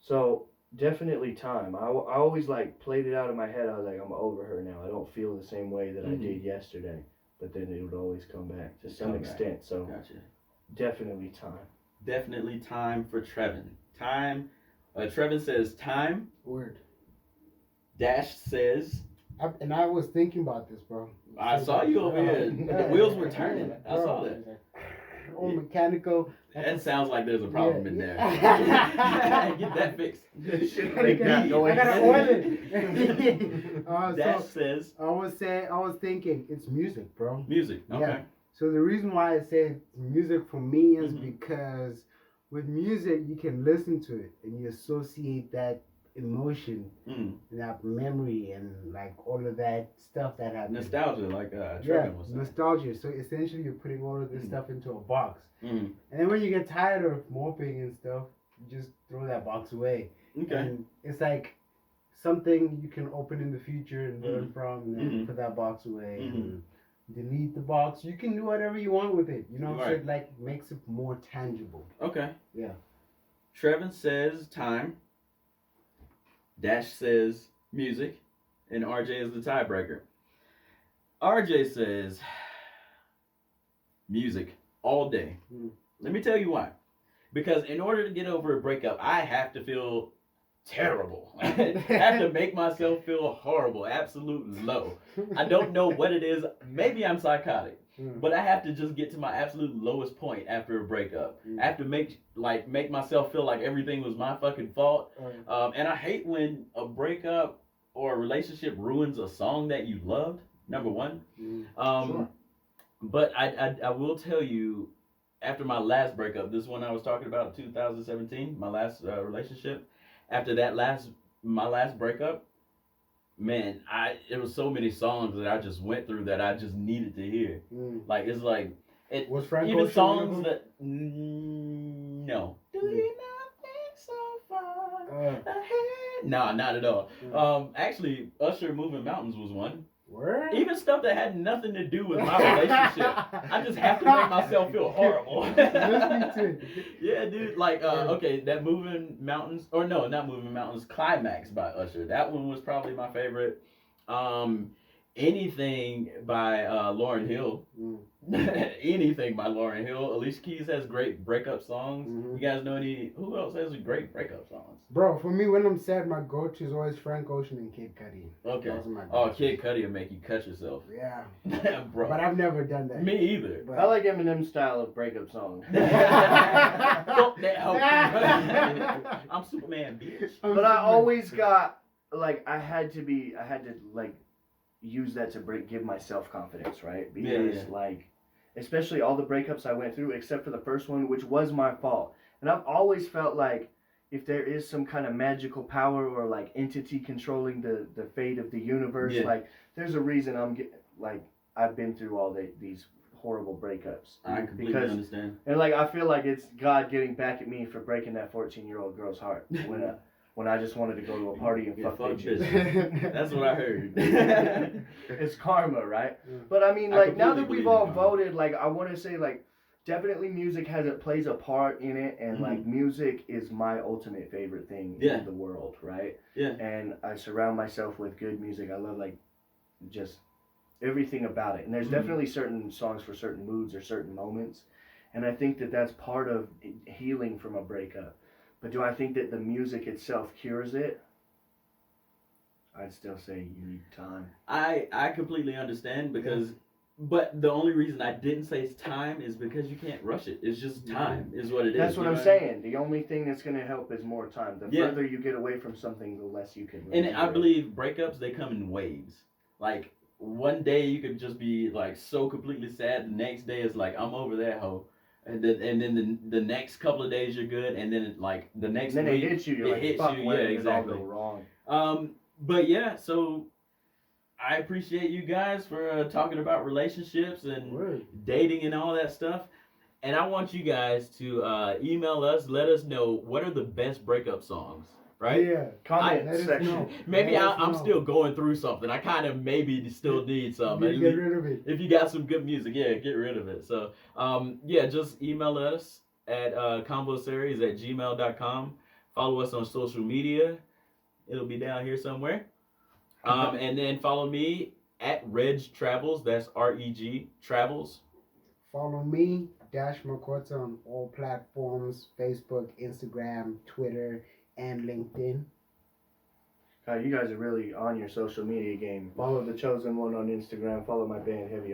Speaker 3: So definitely time. I always like played it out in my head. I was like, I'm over her now. I don't feel the same way that I did yesterday. But then it would always come back to some extent. So
Speaker 1: Gotcha.
Speaker 3: definitely time.
Speaker 1: Definitely time for Trevin. Time. Trevin says time.
Speaker 2: Word.
Speaker 1: Dash says.
Speaker 2: And I was thinking about this, bro.
Speaker 1: I saw you over here. The wheels were turning. I saw that.
Speaker 2: All mechanical.
Speaker 1: That sounds like there's a problem in there. Get that fixed.
Speaker 3: Make that noise.
Speaker 2: I gotta oil it.
Speaker 1: Dash says.
Speaker 2: I was thinking it's music, bro.
Speaker 1: Music. Okay.
Speaker 2: Yeah. So the reason why I say music for me is because with music you can listen to it and you associate that emotion, that memory, and like all of that stuff that happened.
Speaker 1: Nostalgia, like
Speaker 2: yeah,
Speaker 1: was saying.
Speaker 2: nostalgia. So essentially, you're putting all of this stuff into a box,
Speaker 1: Mm.
Speaker 2: and then when you get tired of moping and stuff, you just throw that box away.
Speaker 1: Okay.
Speaker 2: And it's like something you can open in the future and learn from, and then put that box away and delete the box. You can do whatever you want with it, you know.
Speaker 1: Right.
Speaker 2: So it like makes it more tangible.
Speaker 1: Okay.
Speaker 2: Yeah.
Speaker 1: Trevin says time. Dash says music, and RJ is the tiebreaker. RJ says music all day. Let me tell you why. Because in order to get over a breakup, I have to feel terrible. I have to make myself feel horrible, absolute low. I don't know what it is. Maybe I'm psychotic. But I have to just get to my absolute lowest point after a breakup. I have to make myself feel like everything was my fucking fault. And I hate when a breakup or a relationship ruins a song that you loved. Number one.
Speaker 2: Sure.
Speaker 1: But I will tell you, after my last breakup, this one I was talking about, 2017, my last relationship. After my last breakup, man, it was so many songs that I just went through that I just needed to hear. Like it's like it
Speaker 2: Was Frank
Speaker 1: even
Speaker 2: Ocean
Speaker 1: songs
Speaker 2: one?
Speaker 1: that no. Do you not think so far ahead? No, not at all. Actually, Usher "Moving Mountains" was one.
Speaker 2: Word?
Speaker 1: Even stuff that had nothing to do with my relationship. I just have to make myself feel horrible.
Speaker 2: Listening to it.
Speaker 1: Yeah, dude. Like, okay, that Moving Mountains, or no, not Moving Mountains, Climax by Usher. That one was probably my favorite. Anything by Lauryn Hill. Anything by Lauryn Hill. Alicia Keys has great breakup songs.
Speaker 2: Mhm.
Speaker 1: You guys know who else has great breakup songs?
Speaker 2: Bro, for me, when I'm sad, my go-to is always Frank Ocean and Kid Cudi.
Speaker 1: Okay.
Speaker 2: Those are my
Speaker 1: Oh,
Speaker 2: go-tos.
Speaker 1: Kid Cudi will make you cut yourself.
Speaker 2: Yeah.
Speaker 1: Bro.
Speaker 2: But I've never done that.
Speaker 1: Me either.
Speaker 2: But
Speaker 3: I like Eminem's style of breakup song.
Speaker 1: Fuck that hoe. I'm Superman, bitch.
Speaker 3: But I always got like I had to like use that to give my self confidence, right? Because
Speaker 1: Yeah.
Speaker 3: like especially all the breakups I went through, except for the first one, which was my fault. And I've always felt like if there is some kind of magical power or like entity controlling the fate of the universe,
Speaker 1: Yeah.
Speaker 3: like there's a reason I've been through all these horrible breakups.
Speaker 1: I completely understand.
Speaker 3: And like I feel like it's God getting back at me for breaking that 14-year-old girl's heart when I just wanted to go to a party and
Speaker 1: Yeah,
Speaker 3: fuck
Speaker 1: fuck
Speaker 3: bitches.
Speaker 1: bitches. That's what I heard.
Speaker 3: It's karma, right?
Speaker 2: Yeah.
Speaker 3: But I mean,
Speaker 1: I
Speaker 3: like now
Speaker 1: completely
Speaker 3: that we've
Speaker 1: believe
Speaker 3: all
Speaker 1: in karma.
Speaker 3: voted, like I want to say, like definitely music plays a part in it, and like music is my ultimate favorite thing in the world, right?
Speaker 1: Yeah.
Speaker 3: And I surround myself with good music. I love like just everything about it, and there's definitely certain songs for certain moods or certain moments, and I think that that's part of healing from a breakup. But do I think that the music itself cures it? I'd still say you need time.
Speaker 1: I completely understand but the only reason I didn't say it's time is because you can't rush it. It's just time is what it is.
Speaker 3: That's what
Speaker 1: you
Speaker 3: I'm
Speaker 1: know?
Speaker 3: saying. The only thing that's going to help is more time. The
Speaker 1: Yeah.
Speaker 3: further you get away from something, the less you can.
Speaker 1: And I believe breakups, they come in waves. Like one day you could just be like so completely sad. The next day is like I'm over that hoe. And then the next couple of days you're good, and then like the next
Speaker 3: And then
Speaker 1: week
Speaker 3: it hits you. You're
Speaker 1: it
Speaker 3: like,
Speaker 1: hits
Speaker 3: fuck,
Speaker 1: you.
Speaker 3: where
Speaker 1: Yeah,
Speaker 3: did
Speaker 1: exactly.
Speaker 3: it all go wrong?
Speaker 1: But yeah, so I appreciate you guys for talking about relationships and
Speaker 2: Word.
Speaker 1: dating and all that stuff. And I want you guys to email us, let us know what are the best breakup songs, right?
Speaker 2: Yeah.
Speaker 3: Comment
Speaker 2: Let us
Speaker 3: section.
Speaker 2: know.
Speaker 1: Maybe
Speaker 2: Let us
Speaker 1: I'm
Speaker 2: know.
Speaker 1: still going through something. I kind of maybe still need some.
Speaker 2: You need to get rid of it.
Speaker 1: If you got some good music, yeah, get rid of it. So, yeah, just email us at convosaries@gmail.com. Follow us on social media. It'll be down here somewhere. And then follow me at Reg Travels. That's REG Travels.
Speaker 2: Follow me, Dash Makota, on all platforms: Facebook, Instagram, Twitter, and LinkedIn.
Speaker 3: God, you guys are really on your social media game. Follow The Chosen One on Instagram. Follow my band Heavy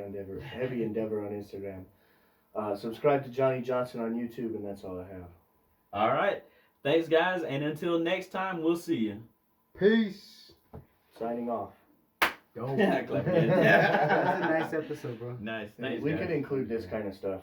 Speaker 3: Endeavor on Instagram. Subscribe to Johnny Johnson on YouTube, and that's all I have.
Speaker 1: All right. Thanks, guys. And until next time, we'll see you.
Speaker 2: Peace.
Speaker 3: Signing off.
Speaker 2: Dope.
Speaker 1: Clap again.
Speaker 2: That's a nice episode, bro.
Speaker 1: Nice. Thanks,
Speaker 3: We
Speaker 1: guys.
Speaker 3: could include this kind of stuff.